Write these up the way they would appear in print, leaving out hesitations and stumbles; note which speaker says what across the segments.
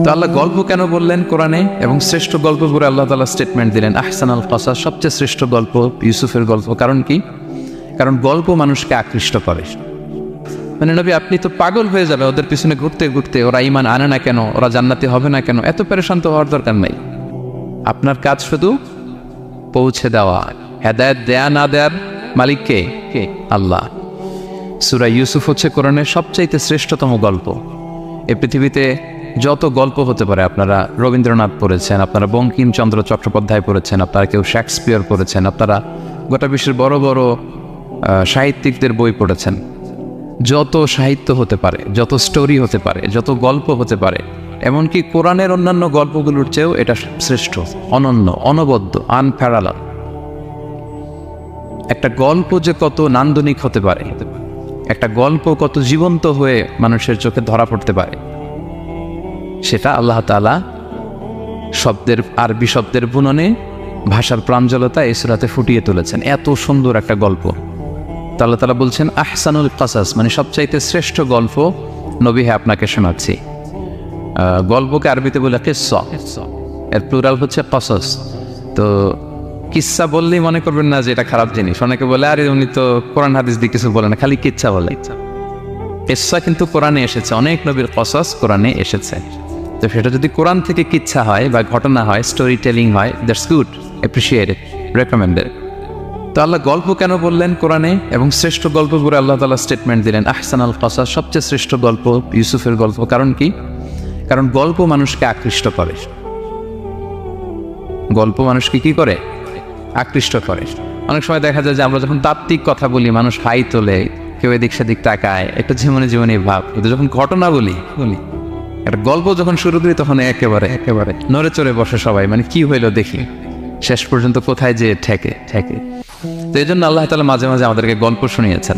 Speaker 1: তো আল্লাহ গল্প কেন বললেন কোরআনে, এবং শ্রেষ্ঠ গল্প করে আল্লাহ তাআলা স্টেটমেন্ট দিলেন আহসানুল কসাস, সবচেয়ে শ্রেষ্ঠ গল্প ইউসুফের গল্প। কারণ কি? কারণ গল্প মানুষকে আকৃষ্ট করে। মানে নবী, আপনি তো পাগল হয়ে যাবে ওদের পিছনে ঘুরতে ঘুরতে, ওরা ঈমান আনে না কেন, ওরা জান্নাতি হবে না কেন, এত পেরেশান তো হওয়ার দরকার নাই। আপনার কাজ শুধু পৌঁছে দেওয়া। হেদায়েত দেয়া না দেয়ার মালিক কে? আল্লাহ। সূরা ইউসুফ হচ্ছে কোরআনের সবচাইতে শ্রেষ্ঠতম গল্প। এই পৃথিবীতে যত গল্প হতে পারে, আপনারা রবীন্দ্রনাথ পড়েছেন, আপনারা বঙ্কিমচন্দ্র চট্টোপাধ্যায় পড়েছেন, আপনারা কেউ শেক্সপিয়ার পড়েছেন, আপনারা গোটা বিশ্বের বড় বড় সাহিত্যিকদের বই পড়েছেন। যত সাহিত্য হতে পারে, যত স্টোরি হতে পারে, যত গল্প হতে পারে, এমনকি কোরআনের অন্যান্য গল্পগুলোর চেয়েও এটা শ্রেষ্ঠ, অনন্য, অনবদ্য, আনপ্যারালাল। একটা গল্প যে কত নান্দনিক হতে পারে, একটা গল্প কত জীবন্ত হয়ে মানুষের চোখে ধরা পড়তে পারে, সেটা আল্লাহ তাআলা শব্দের, আরবি শব্দের বুননে, ভাষার প্রাঞ্জলতা এই সূরাতে ফুটিয়ে তুলেছেন। এত সুন্দর একটা গল্প আল্লাহ তাআলা বলছেন আহসানুল কাসাস, মানে সবচাইতে শ্রেষ্ঠ গল্প নবী হে আপনাকে শোনাচ্ছি। গল্পকে আরবিতে বলে কিসসা, এর প্লুরাল হচ্ছে কসস। তো কিসসা বললেই মনে করবেন না যে এটা খারাপ জিনিস। অনেকে বলে আরে উনি তো কোরআন হাদিস দিয়ে কিছু বলে না, খালি কিচ্ছা বলে। কিসসা কিন্তু কোরআনে এসেছে, অনেক নবীর কসস কোরআনে এসেছে। তো সেটা যদি কোরআন থেকে কিচ্ছা হয় বা ঘটনা হয়, স্টোরি টেলিং হয়, দ্যাটস গুড, অ্যাপ্রিসিয়েটেড, রেকমেন্ডেড। তো আল্লাহ গল্প কেন বললেন কোরআনে, এবং শ্রেষ্ঠ গল্প করে আল্লাহ তাআলা স্টেটমেন্ট দিলেন আহসানুল কসাস, সবচেয়ে শ্রেষ্ঠ গল্প ইউসুফের গল্প। কারণ কি? কারণ গল্প মানুষকে আকৃষ্ট করে। গল্প মানুষকে কি করে? আকৃষ্ট করে। অনেক সময় দেখা যায় যে আমরা যখন তাত্ত্বিক কথা বলি, মানুষ হাই তোলে, কেউ এদিক সেদিক তাকায়, একটা জীবনে জীবনে ভাব। কিন্তু যখন ঘটনা বলি, একটা গল্প যখন শুরু করি, তখন একেবারে নড়ে চড়ে বসে সবাই, মানে কি হইলো দেখি, শেষ পর্যন্ত কোথায় যে ঠেকে। তো এই জন্য আল্লাহ তাআলা মাঝে মাঝে আমাদেরকে গল্প শুনিয়েছেন।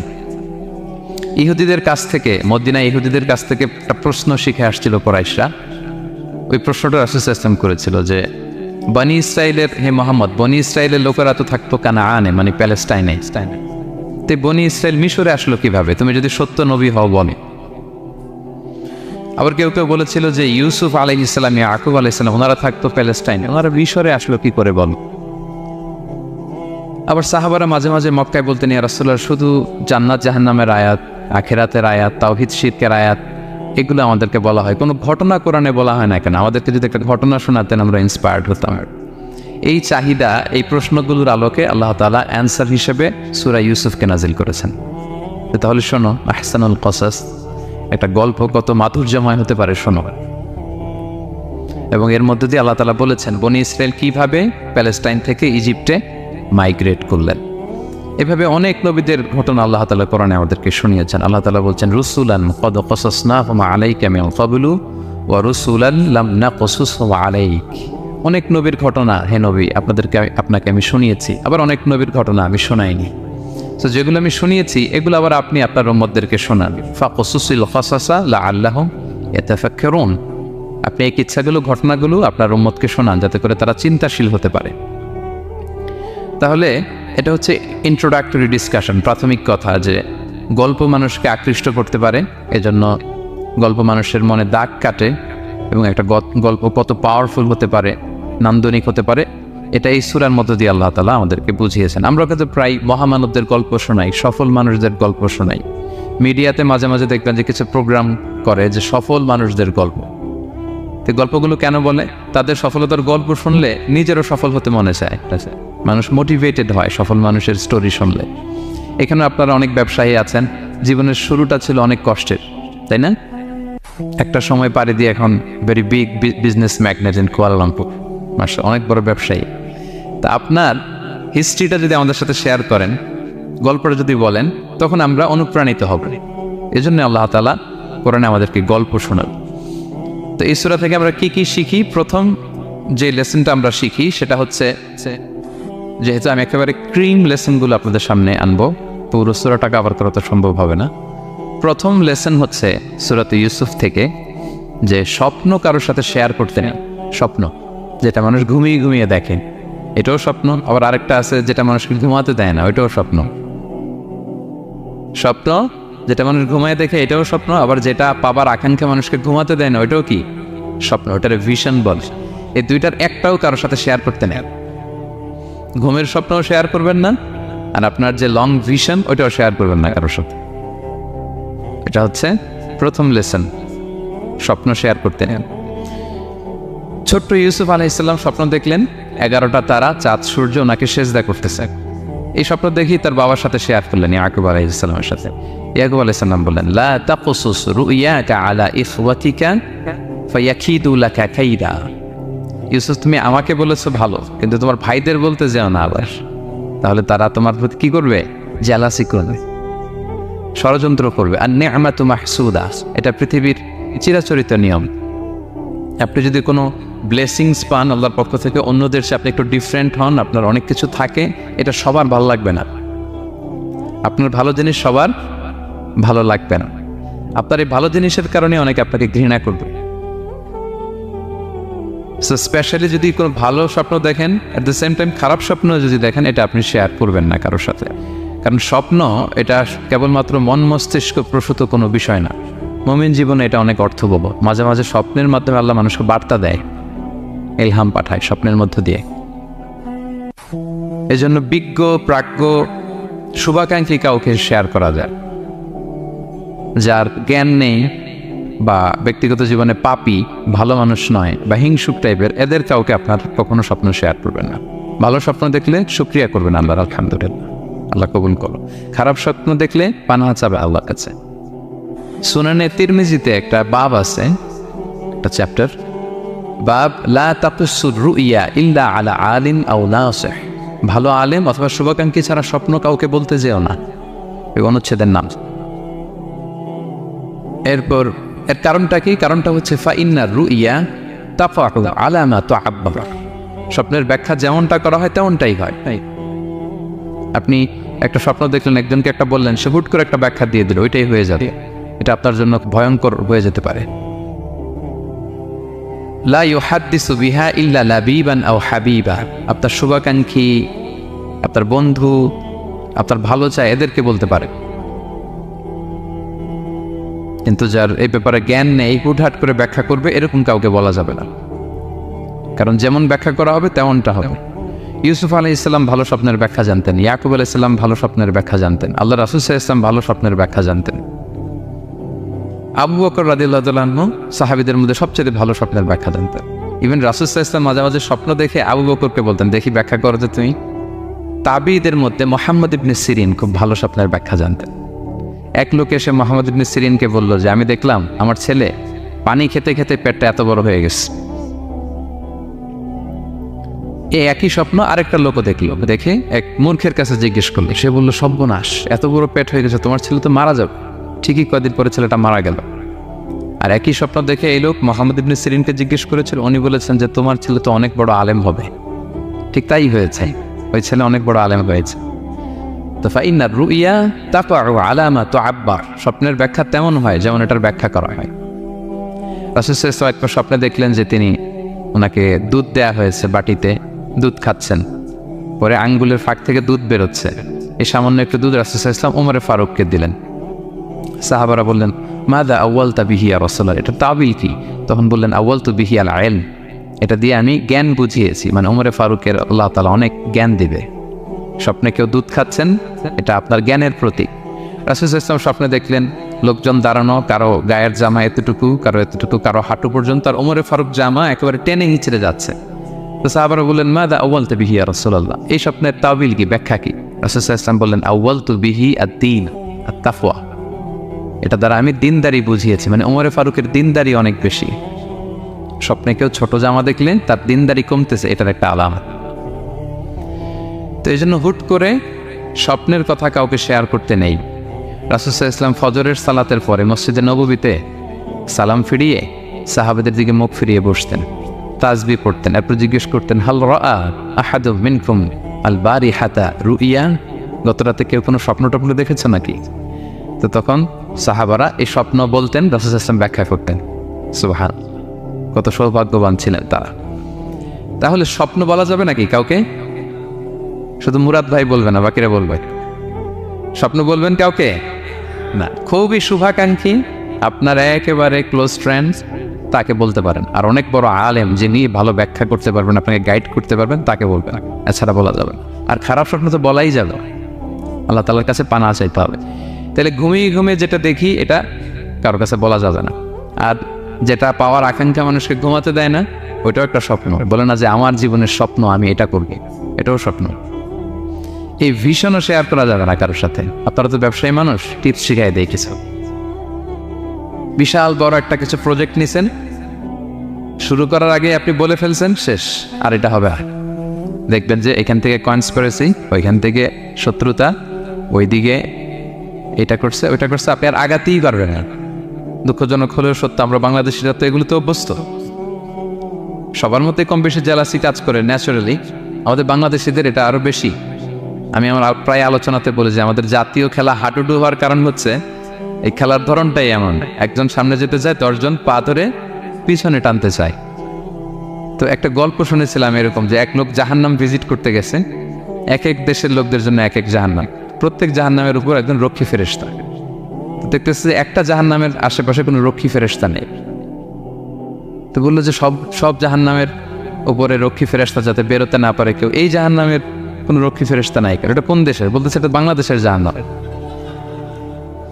Speaker 1: ইহুদিদের কাছ থেকে, মদিনা ইহুদিদের কাছ থেকে একটা প্রশ্ন শিখে আসছিল কুরাইশরা। ওই প্রশ্নটা রাসূল সাল্লাল্লাহু আলাইহি ওয়াসাল্লাম করেছিল যে বনি ইসরাইলের, হে মুহাম্মদ, বনি ইসরাইলের লোকেরা তো থাকতো কানাআনে, মানে প্যালেস্টাইনে। তো বনি ইসরাইল মিশরে আসলো কিভাবে? তুমি যদি সত্য নবী হও বলে। আবার কেউ কেউ বলেছিল যে ইউসুফ আলাইহিস সালাম, ইয়াকুব আলাইহিস সালাম, ওনারা থাকতো প্যালেস্টাইনে, ওনারা মিশরে আসলো কি করে বল। আবার সাহাবারা মাঝে মাঝে মক্কায় বলতেন, ইয়া রাসূলুল্লাহ, শুধু জান্নাত জাহান্নামের আয়াত, আখিরাতের আয়াত, তাওহীদ শিরকের আয়াত, এগুলো আমাদেরকে বলা হয়, কোনো ঘটনা কোরআনে বলা হয় না কেন? আমাদেরকে যদি একটা ঘটনা শোনাতেন আমরা ইন্সপায়ার্ড হতাম। এই চাহিদা, এই প্রশ্নগুলোর আলোকে আল্লাহ তাআলা অ্যান্সার হিসেবে সূরা ইউসুফকে নাজিল করেছেন। তাহলে শোনো, আহসানুল কসাস, একটা গল্প কত মাধুর্যময় হতে পারে শোনো। এবং এর মধ্যে দিয়ে আল্লাহ তাআলা বলেছেন বনি ইসরাইল কিভাবে প্যালেস্টাইন থেকে ইজিপ্টে মাইগ্রেট করলেন। এভাবে অনেক নবীদের ঘটনা আল্লাহ তাআলা কোরআনে আমাদেরকে শুনিয়েছেন। আল্লাহ তাআলা বলছেন রুসুলান কদ কসাসনাহুম আলাইকা মিন ক্বাবলু ওয়া রুসুলান লাম নাকসুসহুম আলাইক। অনেক নবীর ঘটনা হে নবী আপনাকে আমি শুনিয়েছি, আবার অনেক নবীর ঘটনা আমি শোনাইনি। তো যেগুলো আমি শুনিয়েছি এগুলো আবার আপনি আপনার উম্মতদেরকে শোনান। ফাকসুসিল কসাসা লাআল্লাহুম ইয়াতাফাক্কারুন। আপনি এই কিচ্ছাগুলো, ঘটনাগুলো আপনার উম্মতকে শোনান, যাতে করে তারা চিন্তাশীল হতে পারে। তাহলে এটা হচ্ছে ইন্ট্রোডাক্টরি ডিসকাশন, প্রাথমিক কথা, যে গল্প মানুষকে আকৃষ্ট করতে পারে, এজন্য গল্প মানুষের মনে দাগ কাটে, এবং একটা গল্প কত পাওয়ারফুল হতে পারে, নান্দনিক হতে পারে, এটা এই সূরার মধ্য দিয়ে আল্লাহ তাআলা আমাদেরকে বুঝিয়েছেন। আমরা কিন্তু প্রায় মহামানবদের গল্প শোনাই, সফল মানুষদের গল্প শোনাই। মিডিয়াতে মাঝে মাঝে দেখবেন যে কিছু প্রোগ্রাম করে যে সফল মানুষদের গল্প। তো গল্পগুলো কেন বলে? তাদের সফলতার গল্প শুনলে নিজেরও সফল হতে মনে চায়, মানুষ মোটিভেটেড হয় সফল মানুষের স্টোরি শুনলে। এখানে আপনারা অনেক ব্যবসায়ী আছেন, জীবনের শুরুটা ছিল অনেক কষ্টের, তাই না? একটা সময় পাড়ি দিয়ে এখন very big business magnate in Kuala Lumpur, মাশাআল্লাহ, অনেক বড় ব্যবসায়ী। তা আপনার হিস্ট্রিটা যদি আমাদের সাথে শেয়ার করেন, গল্পটা যদি বলেন, তখন আমরা অনুপ্রাণিত হব। এই জন্য আল্লাহ তাআলা কোরআনে আমাদেরকে গল্প শোনান। তো এই সূরা থেকে আমরা কি কি শিখি? প্রথম যে লেসনটা আমরা শিখি সেটা হচ্ছে, যেহেতু আমি একেবারে ক্রিম লেসনগুলো আপনাদের সামনে আনবো, পুরো সূরাটা কভার করা তো সম্ভব হবে না। প্রথম লেসন হচ্ছে সূরাতে ইউসুফ থেকে, যে স্বপ্ন কারোর সাথে শেয়ার করতে নেই। স্বপ্ন যেটা মানুষ ঘুমিয়ে ঘুমিয়ে দেখে, এটাও স্বপ্ন। আবার আরেকটা আছে যেটা মানুষকে ঘুমাতে দেয় না, ওইটাও স্বপ্ন। স্বপ্ন যেটা মানুষ ঘুমায় দেখে, এটাও স্বপ্ন। আবার যেটা পাবার আকাঙ্ক্ষা মানুষকে ঘুমাতে দেয় না, ওইটাও কি? স্বপ্ন, ওটারে ভিশন বলে। এই দুইটার একটাও কারোর সাথে শেয়ার করতে নেই। ঘুমের স্বপ্নও শেয়ার করবেন না, আর আপনার যে লং ভিশন ওইটাও শেয়ার করবেন না কারোর সাথে। এটা হচ্ছে প্রথম লেসন, স্বপ্ন শেয়ার করতে নেন। ছোট্ট ইউসুফ আলাইহিসসালাম স্বপ্ন দেখলেন 11টা তারা, চাঁদ, সূর্য ওনাকে সেজদা করতেছে। এই স্বপ্ন দেখি তার বাবার সাথে শেয়ার করলেন ইয়াকুব আলাইহিসসালামের সাথে। ইয়াকুব আলাইহিসসালাম বললেন, লা তাকসুস রুইয়াকা আলা ইখওয়াতিকা ফায়াকিদু লাকা কাইদা। ইউসুফ, তুমি আমাকে বলেছো ভালো, কিন্তু তোমার ভাইদের বলতে যেও না আবার, তাহলে তারা তোমার প্রতি কি করবে? জেলাসি করবে, ষড়যন্ত্র করবে। আর নি'মাতু মাহসুদা, এটা পৃথিবীর চিরাচরিত নিয়ম। আপনি যদি কোনো ব্লেসিংস পান আল্লাহর পক্ষ থেকে, অন্যদের চেয়ে আপনি একটু ডিফারেন্ট হন, আপনার অনেক কিছু থাকে, এটা সবার ভালো লাগবে না। আপনার ভালো জিনিস সবার ভালো লাগবে না। আপনার এই ভালো জিনিসের কারণে অনেকে আপনাকে ঘৃণা করবে। সো স্পেশালি যদি কোনো ভালো স্বপ্ন দেখেন, অ্যাট দ্য সেম টাইম খারাপ স্বপ্ন যদি দেখেন, এটা আপনি শেয়ার করবেন না কারোর সাথে। কারণ স্বপ্ন এটা কেবলমাত্র মন মস্তিষ্ক প্রসূত কোনো বিষয় না। মুমিন জীবনে এটা অনেক অর্থবহ। মাঝে মাঝে স্বপ্নের মাধ্যমে আল্লাহ মানুষকে বার্তা দেয়, ইলহাম পাঠায় স্বপ্নের মধ্য দিয়ে। এজন্য বিজ্ঞ, প্রাজ্ঞ, শুভাকাঙ্ক্ষী কাউকে শেয়ার করা যায়। যার জ্ঞান নেই বা ব্যক্তিগত জীবনে পাপী, ভালো মানুষ নয় বা হিংসুক টাইপের, এদের কাউকে আপনার কখনো স্বপ্ন শেয়ার করবেন না। ভালো স্বপ্ন দেখলে শুকরিয়া করবেন আল্লাহর, আলহামদুলিল্লাহ, আল্লাহ কবুল করো। খারাপ স্বপ্ন দেখলে পানাহা চাবে আল্লাহর কাছে। সুনানে তিরমিজিতে একটা বাব আছে, একটা চ্যাপ্টার, বাব লা তাকুসুর রুইয়া ইল্লা আলা আলিম আও নাসিহ। ভালো আলেম অথবা শুভাকাঙ্ক্ষী ছাড়া স্বপ্ন কাউকে বলতে যেও না, এই অনুচ্ছেদের নাম। এরপর এর কারণটা কি? কারণটা হচ্ছে ফাইন্না রুইয়া তাফাউ আলা মা তুআব্বার। স্বপ্নের ব্যাখ্যা যেমনটা করা হয় তেমনটাই হয়। আপনি একটা স্বপ্ন দেখলেন, একজনকে একটা বললেন, সে হুট করে একটা ব্যাখ্যা দিয়ে দিল, ওইটাই হয়ে যাবে। এটা আপনার জন্য ভয়ঙ্কর হয়ে যেতে পারে। লা ইউহাদ্দিসু বিহা ইল্লা লাবিবান আও হাবিবা। আপনার শুভাকাঙ্ক্ষী, আপনার বন্ধু, আপনার ভালো চায়, এদেরকে বলতে পারে। কিন্তু যার এই ব্যাপারে জ্ঞান নেই, হুটহাট করে ব্যাখ্যা করবে, এরকম কাউকে বলা যাবে না। কারণ যেমন ব্যাখ্যা করা হবে তেমনটা হবে। ইউসুফ আলাইহিসসালাম ভালো স্বপ্নের ব্যাখ্যা জানতেন, ইয়াকুব আলাইহিসসালাম ভালো স্বপ্নের ব্যাখ্যা জানতেন, আল্লাহ রাসূল সাল্লাল্লাহু আলাইহি ওয়াসাল্লাম ভালো স্বপ্নের ব্যাখ্যা জানতেন। আবু বকর রাদিয়াল্লাহু তাআলা আনহু সাহাবীদের মধ্যে সবচেয়ে ভালো স্বপ্নের ব্যাখ্যা জানতেন। ইভেন রাসূল সাল্লাল্লাহু আলাইহি ওয়াসাল্লাম মাঝে মাঝে স্বপ্ন দেখে আবু বকরকে বলতেন, দেখি ব্যাখ্যা করো তো তুমি। তাবিঈদের মধ্যে মুহাম্মদ ইবনে সিরিন খুব ভালো স্বপ্নের ব্যাখ্যা জানতেন। এক লোক এসে মুহাম্মদ ইবনে সিরিনকে বলল যে, আমি দেখলাম আমার ছেলে পানি খেতে খেতে পেটটা এত বড় হয়ে গেছে। এই একই স্বপ্ন আরেকটা লোকও দেখলো, দেখে এক মূর্খের কাছে জিজ্ঞেস করলো। সে বলল, সর্বনাশ, এত বড় পেট হয়ে গেছে, তোমার ছেলে তো মারা যাবে। ঠিকই কয়েকদিন পরে ছেলেটা মারা গেল। আর একই স্বপ্ন দেখে এই লোক মুহাম্মদ ইবনে সিরিনকে জিজ্ঞেস করেছিল, উনি বলেছেন যে তোমার ছেলে তো অনেক বড় আলেম হবে। ঠিক তাই হয়েছে, ওই ছেলে অনেক বড় আলেম হয়েছে। তো ফাইন্না রুইয়া তাফাউ আলা মা তুআব্বার। স্বপ্নের ব্যাখ্যা তেমন হয় যেমন এটার ব্যাখ্যা করা হয়। রাসূল সাল্লাল্লাহু আলাইহি ওয়াসাল্লাম একবার স্বপ্নে দেখলেন যে তিনি, ওনাকে দুধ দেয়া হয়েছে, বাটিতে দুধ খাচ্ছেন, পরে আঙ্গুলের ফাঁক থেকে দুধ বেরোচ্ছে। এই সামান্য একটু দুধ রাসূল সাল্লাল্লাহু আলাইহি ওয়াসাল্লাম ওমরে ফারুককে দিলেন। সাহাবারা বললেন, মাযা আউয়ালতা বিহি ইয়া রাসূলুল্লাহ, এটা তাবিল কি? তখন বললেন, আউয়ালতু বিহি আল ইলম, এটা দিয়ে আমি জ্ঞান বুঝিয়েছি। মানে ওমরে ফারুকের আল্লাহ তাআলা অনেক জ্ঞান দিবে। স্বপ্নে কেউ দুধ খাচ্ছেন, এটা আপনার জ্ঞানের প্রতীক। রাসূল সাল্লাল্লাহু আলাইহি ওয়াসাল্লাম স্বপ্নে দেখলেন লোকজন দাঁড়ানো, কারো গায়ের জামা এতটুকু, কারো এতটুকু, কারো হাঁটু পর্যন্ত, আর ওমরে ফারুক জামা একেবারে টেনে হিঁচড়ে যাচ্ছে। তো সাহাবারা বললেন, মাযা আউয়ালতা বিহি ইয়া রাসূলুল্লাহ, এই স্বপ্নের তাবিল কি, ব্যাখ্যা কি? রাসূল সাল্লাল্লাহু আলাইহি ওয়াসাল্লাম বললেন, আউয়ালতু বিহি আদ-দীন আত-তাকওয়া, এটা দ্বারা আমি দিনদারি বুঝিয়েছি। মানে ওমরে ফারুকের দিনদারি অনেক বেশি। স্বপ্নে কেউ ছোট জামা দেখলে তার দিনদারি কমতেছে, এটার একটা আলামত। তো এই জন্য হুট করে স্বপ্নের কথা কাউকে শেয়ার করতে নেই। রাসূল সাল্লাল্লাহু আলাইহি ওয়াসাল্লাম ফজরের সালাতের পরে মসজিদে নববীতে সালাম ফিরিয়ে সাহাবাদের দিকে মুখ ফিরিয়ে বসতেন, তাসবিহ পড়তেন, এরপর জিজ্ঞেস করতেন, হাল রাআ আহাদু মিনকুম আল বারিহাতা রুইয়া, গত রাতে কেউ কোনো স্বপ্ন টপ্ন দেখেছে নাকি? তো তখন সাহাবারা এই স্বপ্ন বলতেন, রাসূল সাল্লাল্লাহু আলাইহি ওয়াসাল্লাম ব্যাখ্যা করতেন। সুবহান, কত সৌভাগ্যবান ছিলেন তারা। তাহলে স্বপ্ন বলা যাবে নাকি কাউকে? শুধু মুরাদ ভাই বলবে না, বাকিরা বলবে? স্বপ্ন বলবেন কাউকে না। খুবই শুভাকাঙ্ক্ষী, আপনার একেবারে ক্লোজ ফ্রেন্ডস, তাকে বলতে পারেন। আর অনেক বড় আলেম যিনি ভালো ব্যাখ্যা করতে পারবেন, আপনাকে গাইড করতে পারবেন, তাকে বলবেন, এছাড়া বলা যাবে না। আর খারাপ স্বপ্ন তো বলাই যাবে, আল্লাহ তাআলার কাছে পানা চাইতে হবে। তাহলে ঘুমিয়ে ঘুমিয়ে যেটা দেখি এটা কারোর কাছে বলা যাবে না। আর যেটা পাওয়ার আকাঙ্ক্ষা মানুষকে ঘুমাতে দেয় না, ওইটাও একটা স্বপ্ন। বলে না যে আমার জীবনের স্বপ্ন আমি এটা করব, এটাও স্বপ্ন। এই ভিশনও শেয়ার করা যাবে না কারোর সাথে। আপনারা তো ব্যবসায়ী মানুষ, টিপস শিখাই দেয় কিছু। বিশাল বড় একটা কিছু প্রজেক্ট নিছেন, শুরু করার আগে আপনি বলে ফেলছেন শেষ, আর এটা হবে আর দেখবেন যে এখান থেকে কনস্পিরেসি, ওইখান থেকে শত্রুতা, ওইদিকে এটা করছে ওইটা করছে, আপনি আর আগাতেই পারবেন না। দুঃখজনক হলেও সত্য, আমরা বাংলাদেশিরা তো এগুলোতে অভ্যস্ত। সবার মধ্যে কম বেশি জেলাসি কাজ করে ন্যাচারালি, আমাদের বাংলাদেশিদের এটা আরো বেশি। আমি আমার প্রায় আলোচনাতে বলি যে আমাদের জাতীয় খেলা হাডুডু হওয়ার কারণ হচ্ছে এই খেলার ধরনটাই এমন, একজন সামনে যেতে চায়, 10 জন পা ধরে পিছনে টানতে চায়। তো একটা গল্প শুনেছিলাম এরকম, যে এক লোক জাহান্নাম ভিজিট করতে গেছে, এক এক দেশের লোকদের জন্য এক এক জাহান্নাম, প্রত্যেক জাহান্নামের উপর একজন রক্ষী ফেরেশতা। তো দেখতেছে একটা জাহান্নামের আশেপাশে কোনো রক্ষী ফেরেশতা নেই। তো বললো যে সব জাহান্নামের উপরে রক্ষী ফেরেশতা যাতে বেরোতে না পারে কেউ, এই জাহান্নামের কোনো রক্ষী ফেরেশতা নাই কেন, এটা কোন দেশের? বলতেছে এটা বাংলাদেশের জাহান্নাম।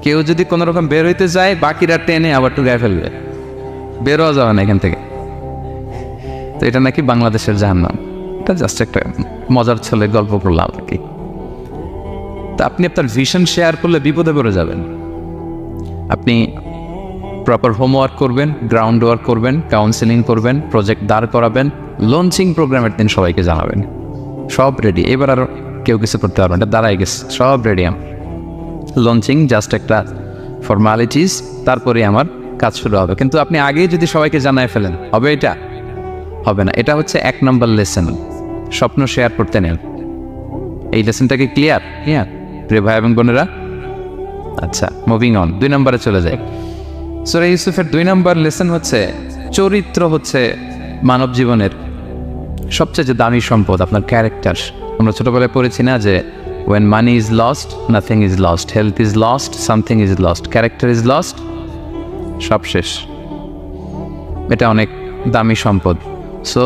Speaker 1: কেউ যদি কোনো রকম বের হইতে যায়, বাকিরা টেনে আবার টুকায় ফেলবে, বেরোয়া যাবে না এখান থেকে। তো এটা নাকি বাংলাদেশের জাহান্নাম। এটা জাস্ট একটা মজার ছলে গল্প করলাম আর কি। তা আপনি আপনার ভিশন শেয়ার করলে বিপদে পড়ে যাবেন। আপনি প্রপার হোমওয়ার্ক করবেন, গ্রাউন্ড ওয়ার্ক করবেন, কাউন্সেলিং করবেন, প্রজেক্ট দাঁড় করাবেন, লঞ্চিং প্রোগ্রামের দিন সবাইকে জানাবেন, সব রেডি। এবার আর কেউ কিছু করতে পারবেন, এটা দাঁড়াই গেছে, সব রেডি। লঞ্চিং জাস্ট একটা ফর্মালিটিস, তারপরে আমার কাজ শুরু হবে। কিন্তু আপনি আগেই যদি সবাইকে জানায় ফেলেন, হবে? এটা হবে না। এটা হচ্ছে 1 নম্বর লেসন, স্বপ্ন শেয়ার করতে নেন। এই লেসনটা কি ক্লিয়ার? প্রিয় ভাই এবং বোনেরা, আচ্ছা মুভিং অন, 2 নম্বরে চলে যায়। সূরা ইউসুফের 2 নম্বর লেসন হচ্ছে চরিত্র হচ্ছে মানব জীবনের সবচেয়ে দামি সম্পদ, আপনার ক্যারেক্টার। আমরা ছোটবেলায় পড়েছি না যে when money is lost, nothing is lost, health is lost, something is lost, character is lost, সব শেষ। এটা অনেক দামি সম্পদ। সো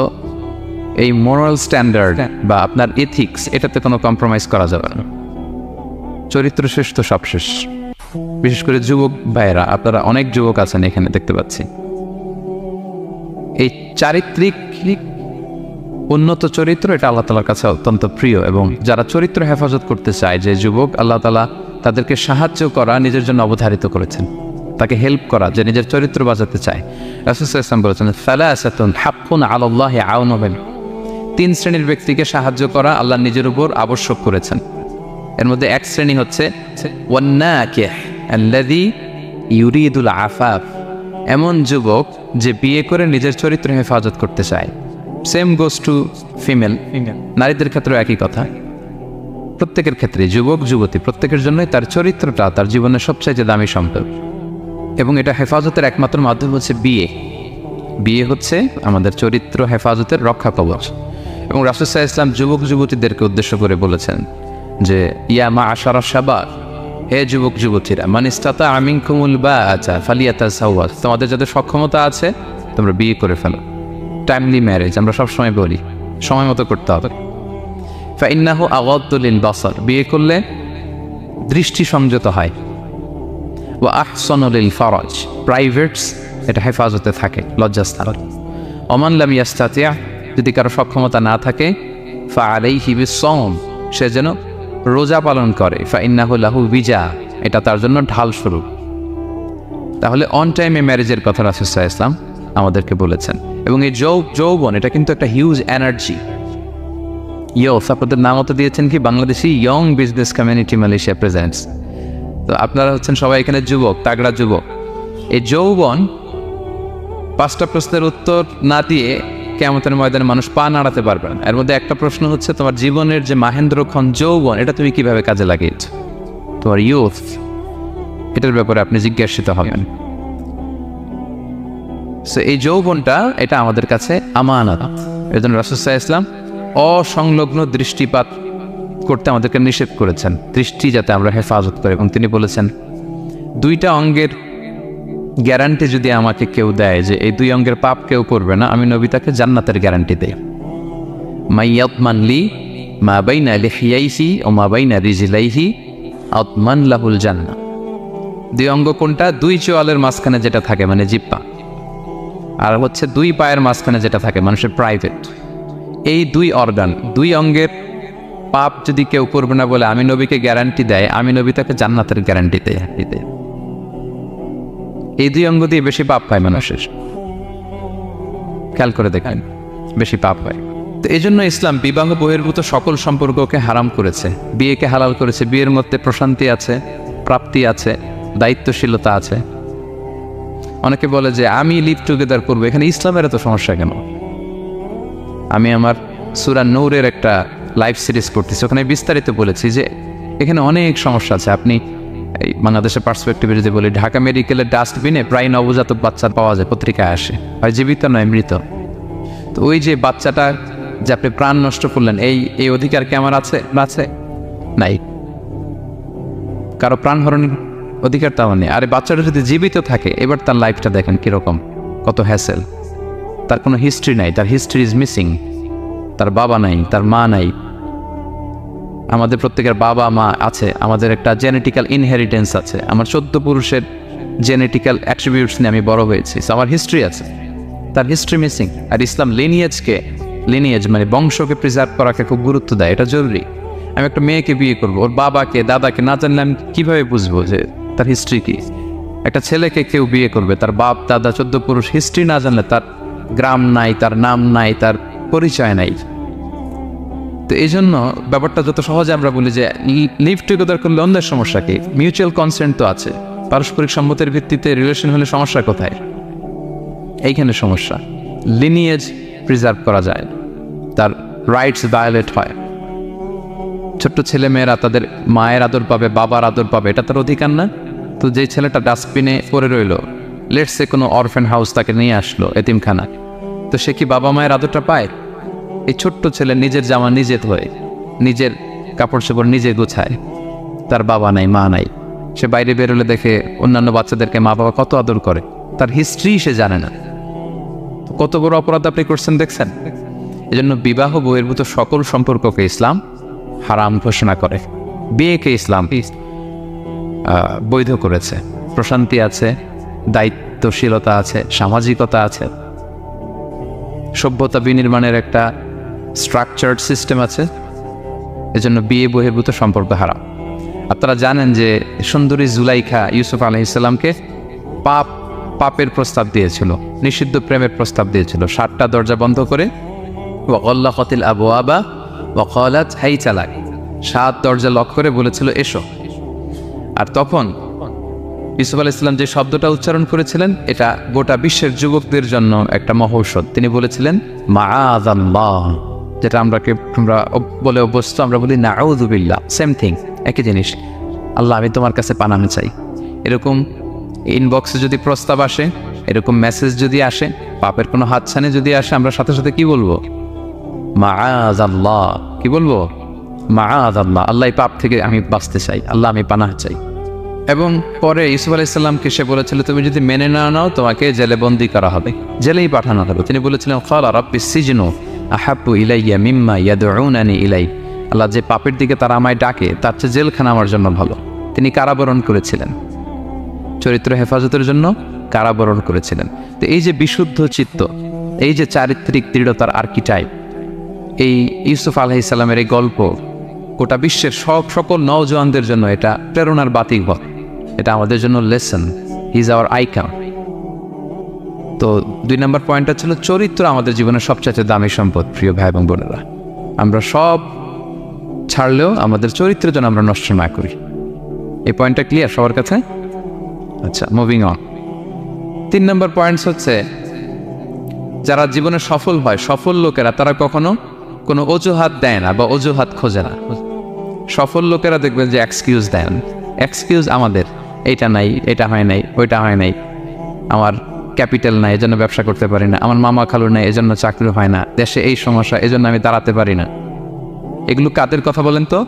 Speaker 1: এই মোরাল স্ট্যান্ডার্ড বা আপনার এথিক্স, এটাতে কোনো কম্প্রোমাইজ করা যাবে না। চরিত্র শেষ তো সব শেষ। বিশেষ করে যুবক ভাইয়েরা, আপনারা অনেক যুবক আছেন এখানে দেখতে পাচ্ছি। এই চারিত্রিক উন্নত চরিত্র, এটা আল্লাহ তাআলার কাছে অত্যন্ত প্রিয়। এবং যারা চরিত্র হেফাজত করতে চায়, যে যুবক, আল্লাহ তাআলা তাদেরকে সাহায্য করা নিজের জন্য অবধারিত করেছেন, তাকে হেল্প করা, যে নিজের চরিত্র বাঁচাতে চায়। রাসূল সাল্লাল্লাহু আলাইহি ওয়াসাল্লাম বলেছেন, সালাসাতুন হাক্কুন আলাল্লাহি আউনুহুম, 3 শ্রেণীর ব্যক্তিকে সাহায্য করা আল্লাহ নিজের উপর আবশ্যক করেছেন। এর মধ্যে এক শ্রেণী হচ্ছে ওয়ান্নাকিহ আল্লাযী ইউরিদুল আফাফ, এমন যুবক যে বিয়ে করে নিজের চরিত্র হেফাজত করতে চায়। সেম গোস টু ফিমেল, নারীদের ক্ষেত্রেও একই কথা। প্রত্যেকের ক্ষেত্রে, যুবক যুবতী প্রত্যেকের জন্যই তার চরিত্রটা তার জীবনের সবচাইতে দামি সম্পদ। এবং এটা হেফাজতের একমাত্র মাধ্যম হচ্ছে বিয়ে। বিয়ে হচ্ছে আমাদের চরিত্র হেফাজতের রক্ষা কবচ। এবং রাসূল সাল্লাল্লাহু আলাইহি ওয়াসাল্লাম যুবক যুবতীদেরকে উদ্দেশ্য করে বলেছেন যে ইয়া মাআশারাশ শাবাব, হে যুবক যুবতীরা, মান ইসতাতা মিনকুমুল বাআতা ফালিয়াতাযাওয়াজ, তোমাদের যাদের সক্ষমতা আছে তোমরা বিয়ে করে ফেলো। টাইমলি ম্যারেজ আমরা সবসময় বলি, সময় মতো করতে হবে। ফাইন্নাহু আগাদ্দু লিল বাসার, বিয়ে করলে দৃষ্টি সংযত হয়। ওয়া আহসানু লিল ফারাজ, প্রাইভেটস এটা হেফাজতে থাকে, লজ্জাস্থান। ওমান লাম ইয়াস্তাতি, যদি কারো সক্ষমতা না থাকে, ফাআলাইহি বিসসাওম, সে যেন রোজা পালন করে। ফাইন্নাহু লাহু বিজা, এটা তার জন্য ঢাল স্বরূপ। তাহলে অন টাইমে ম্যারেজের কথা রাসূল সাল্লাল্লাহু আলাইহি ওয়াসাল্লাম আমাদেরকে বলেছেন। এবং এই যৌবন এটা কিন্তু একটা হিউজ এনার্জি। ইয়স, আপনাদের নাম তো দিয়েছেন কি Bangladeshi young business community Malaysia presents. তো আপনারা হচ্ছেন সবাই এখানে যুবক, তাগড়া যুবক। এই যৌবন, 5টা প্রশ্নের উত্তর না দিয়ে কিয়ামতের ময়দানে মানুষ পা নাড়াতে পারবে না। এর মধ্যে একটা প্রশ্ন হচ্ছে তোমার জীবনের যে মাহেন্দ্রক্ষণ যৌবন, এটা তুমি কিভাবে কাজে লাগিয়েছ, তোমার ইয়ুথ, এটার ব্যাপারে আপনি জিজ্ঞাসিত হবেন। সো এই যৌবনটা এটা আমাদের কাছে আমানত। এর জন্য রাসূল সাল্লাল্লাহু আলাইহি ওয়াসাল্লাম অসংলগ্ন দৃষ্টিপাত করতে আমাদেরকে নিষেধ করেছেন, দৃষ্টি যাতে আমরা হেফাজত করি। এবং তিনি বলেছেন 2টা অঙ্গের গ্যারান্টি যদি আমাকে কেউ দেয় যে এই 2 অঙ্গের পাপ কেউ করবে না, আমি নবী তাকে জান্নাতের গ্যারান্টি দেই। মাইয়াতমান লি মা বাইনা লিহিয়াইহি ও মা বাইনা রিজলাইহি আতমান লাহুল জান্নাহ। 2 অঙ্গ কোনটা? 2 চোয়ালের মাঝখানে যেটা থাকে মানে জিহ্বা, আর হচ্ছে 2 পায়ের মাঝখানে যেটা থাকে মানুষের প্রাইভেট। এই 2 অর্গান, 2 অঙ্গের পাপ যদি কেউ করবে না বলে আমি নবীকে গ্যারান্টি দেয়, আমি নবী তাকে জান্নাতের গ্যারান্টি দেয়। এই 2 অঙ্গ দিয়ে বেশি পাপ পায় মানুষের, খেয়াল করে দেখেন, বেশি পাপ হয়। তো এই জন্য ইসলাম বিবাহ বহির্ভূত সকল সম্পর্ককে হারাম করেছে, বিয়েকে হালাল করেছে। বিয়ের মধ্যে প্রশান্তি আছে, প্রাপ্তি আছে, দায়িত্বশীলতা আছে। অনেকে বলে যে আমি লিভ টুগেদার করবো, এখানে ইসলামের এত সমস্যা কেন? আমি আমার সূরা নূরের একটা লাইভ সিরিজ করতেছি, ওখানে বিস্তারিত বলেছি যে এখানে অনেক সমস্যা আছে। আপনি এই বাংলাদেশের পার্সপেক্টিভে যদি বলি, ঢাকা মেডিকেলের ডাস্টবিনে প্রায় নবজাতক বাচ্চা পাওয়া যায়, পত্রিকায় আসে, হয় জীবিত নয় মৃত। তো ওই যে বাচ্চাটা যে আপনি প্রাণ নষ্ট করলেন, এই অধিকার কি আমার আছে? আছে? নাই। কারো প্রাণ হরণের অধিকার তো আমার নেই। আরে বাচ্চাটা যদি জীবিত থাকে, এবার তার লাইফটা দেখেন কীরকম, কত হ্যাসেল। তার কোনো হিস্ট্রি নাই, তার হিস্ট্রি ইজ মিসিং। তার বাবা নাই, তার মা নাই। আমাদের প্রত্যেকের বাবা মা আছে, আমাদের একটা জেনেটিক্যাল ইনহেরিটেন্স আছে। আমার 14 পুরুষের জেনেটিক্যাল অ্যাট্রিবিউটস নিয়ে আমি বড় হয়েছি, আমার হিস্ট্রি আছে, তার হিস্ট্রি মিসিং। আর ইসলাম লিনিয়েজ মানে বংশকে প্রিজার্ভ করাকে খুব গুরুত্ব দেয়, এটা জরুরি। আমি একটা মেয়েকে বিয়ে করবো, ওর বাবাকে দাদাকে না জানলে আমি কীভাবে বুঝবো যে তার হিস্ট্রি কী? একটা ছেলেকে কেউ বিয়ে করবে, তার বাপ দাদা 14 পুরুষ হিস্ট্রি না জানলে, তার গ্রাম নাই, তার নাম নাই, তার পরিচয় নাই। তো এই জন্য ব্যাপারটা যত সহজে আমরা বলি যে লিভ টুগেদার করলে অন্যের সমস্যা কি? মিউচুয়াল কনসেন্ট তো আছে, পারস্পরিক সম্মতির ভিত্তিতে রিলেশন হলে সমস্যা কোথায়? এইখানে সমস্যা। লিনিয়েজ প্রিজার্ভ করা যায়, তার রাইটস ভায়োলেট হয়। ছোট্ট ছেলে মেয়েরা তাদের মায়ের আদর পাবে, বাবার আদর পাবে, এটা তার অধিকার না? তো যে ছেলেটা ডাস্টবিনে পড়ে রইল, লেটস সে কোনো অরফ্যান হাউস তাকে নিয়ে আসলো, এতিমখানা, তো সে কি বাবা মায়ের আদরটা পায়? এই ছোট্ট ছেলে নিজের জামা নিজে ধোয়, নিজের কাপড় চোপড় নিজে গোছায়, তার বাবা নাই, মা নাই। সে বাইরে বেরোলে দেখে অন্যান্য বাচ্চাদেরকে মা বাবা কত আদর করে, তার হিস্ট্রি সে জানে না। কত বড় অপরাধ আপনি করছেন দেখছেন? এজন্য বিবাহ বহির্ভূত সকল সম্পর্ককে ইসলাম হারাম ঘোষণা করে। বিয়েকে ইসলাম বৈধ করেছে। প্রশান্তি আছে, দায়িত্বশীলতা আছে, সামাজিকতা আছে, সভ্যতা বিনির্মাণের একটা স্ট্রাকচার্ড সিস্টেম আছে। এজন্য বিয়ে বহির্ভূত সম্পর্ক হারাম। আপনারা জানেন যে সুন্দরী জুলাইখা ইউসুফ আলাইহিস সালামকে পাপের প্রস্তাব দিয়েছিল, নিষিদ্ধ প্রেমের প্রস্তাব দিয়েছিল। 7টা দরজা বন্ধ করে, ওয়াগাল্লাকাতিল আবওয়াবা ওয়া ক্বালাত হাইতা লাক, 7 দরজা লক করে বলেছিল এসো। আর তখন ইউসুফ আলাইহিস সালাম যে শব্দটা উচ্চারণ করেছিলেন, এটা গোটা বিশ্বের যুবকদের জন্য একটা মহৌষধ। তিনি বলেছিলেন মাআযাল্লাহ, যেটা আমরা বলে অভ্যস্ত, আমরা বলি নাউযু বিল্লাহ, সেম থিং, একই জিনিস। আল্লাহ আমি তোমার কাছে পানাহ চাই। এরকম ইনবক্সে যদি প্রস্তাব আসে, এরকম মেসেজ যদি আসে, পাপের কোনো হাতছানি যদি আসে, আমরা সাথে সাথে কি বলবো? মাআযাল্লাহ। কি বলবো? মাআযাল্লাহ, আল্লাহ পাপ থেকে আমি বাঁচতে চাই, আল্লাহ আমি পানাহ চাই। এবং পরে ইউসুফ আলাইহিস সালামকে সে বলেছিল তুমি যদি মেনে না নাও তোমাকে জেলে বন্দি করা হবে, জেলেই পাঠানো হবে। তিনি বলেছিলেন ক্বালা রাব্বিস সিজনু আহাব্বু ইলাইয়া মিম্মা ইয়াদউনানি ইলাই, আল্লাহ যে পাপের দিকে তারা আমায় ডাকে তার চেয়ে জেলখানা আমার জন্য ভালো। তিনি কারাবরণ করেছিলেন, চরিত্র হেফাজতের জন্য কারাবরণ করেছিলেন। তো এই যে বিশুদ্ধ চিত্ত, এই যে চারিত্রিক দৃঢ়তার আর্কিটাইপ, এই ইউসুফ আলাইহিস সালামের এই গল্প গোটা বিশ্বের সকল নওজওয়ানদের জন্য এটা প্রেরণার বাতিঘর। এটা আমাদের জন্য lesson, he is our icon. তো 2 নম্বর পয়েন্টটা ছিল চরিত্র আমাদের জীবনের সবচেয়ে দামি সম্পদ। প্রিয় ভাই এবং বোনেরা, আমরা সব ছাড়লেও আমাদের চরিত্রের জন্য আমরা নষ্ট না করি। এই পয়েন্টটা ক্লিয়ার সবার কাছে? আচ্ছা, মুভিং অন। 3 নম্বর পয়েন্টস হচ্ছে যারা জীবনে সফল হয়, সফল লোকেরা তারা কখনো কোনো অজুহাত দেয় না বা অজুহাত খোঁজে না। সফল লোকেরা দেখবেন যে এক্সকিউজ দেন, এক্সকিউজ আমাদের এইটা নাই, এটা হয় নাই, ওইটা হয় নাই, আমার ক্যাপিটাল নাই এজন্য ব্যবসা করতে পারি না, আমার মামা খালু নাই এজন্য চাকরি হয় না, দেশে এই সমস্যা এজন্য আমি দাঁড়াতে পারি না। এগুলো কাদের কথা বলেন তো?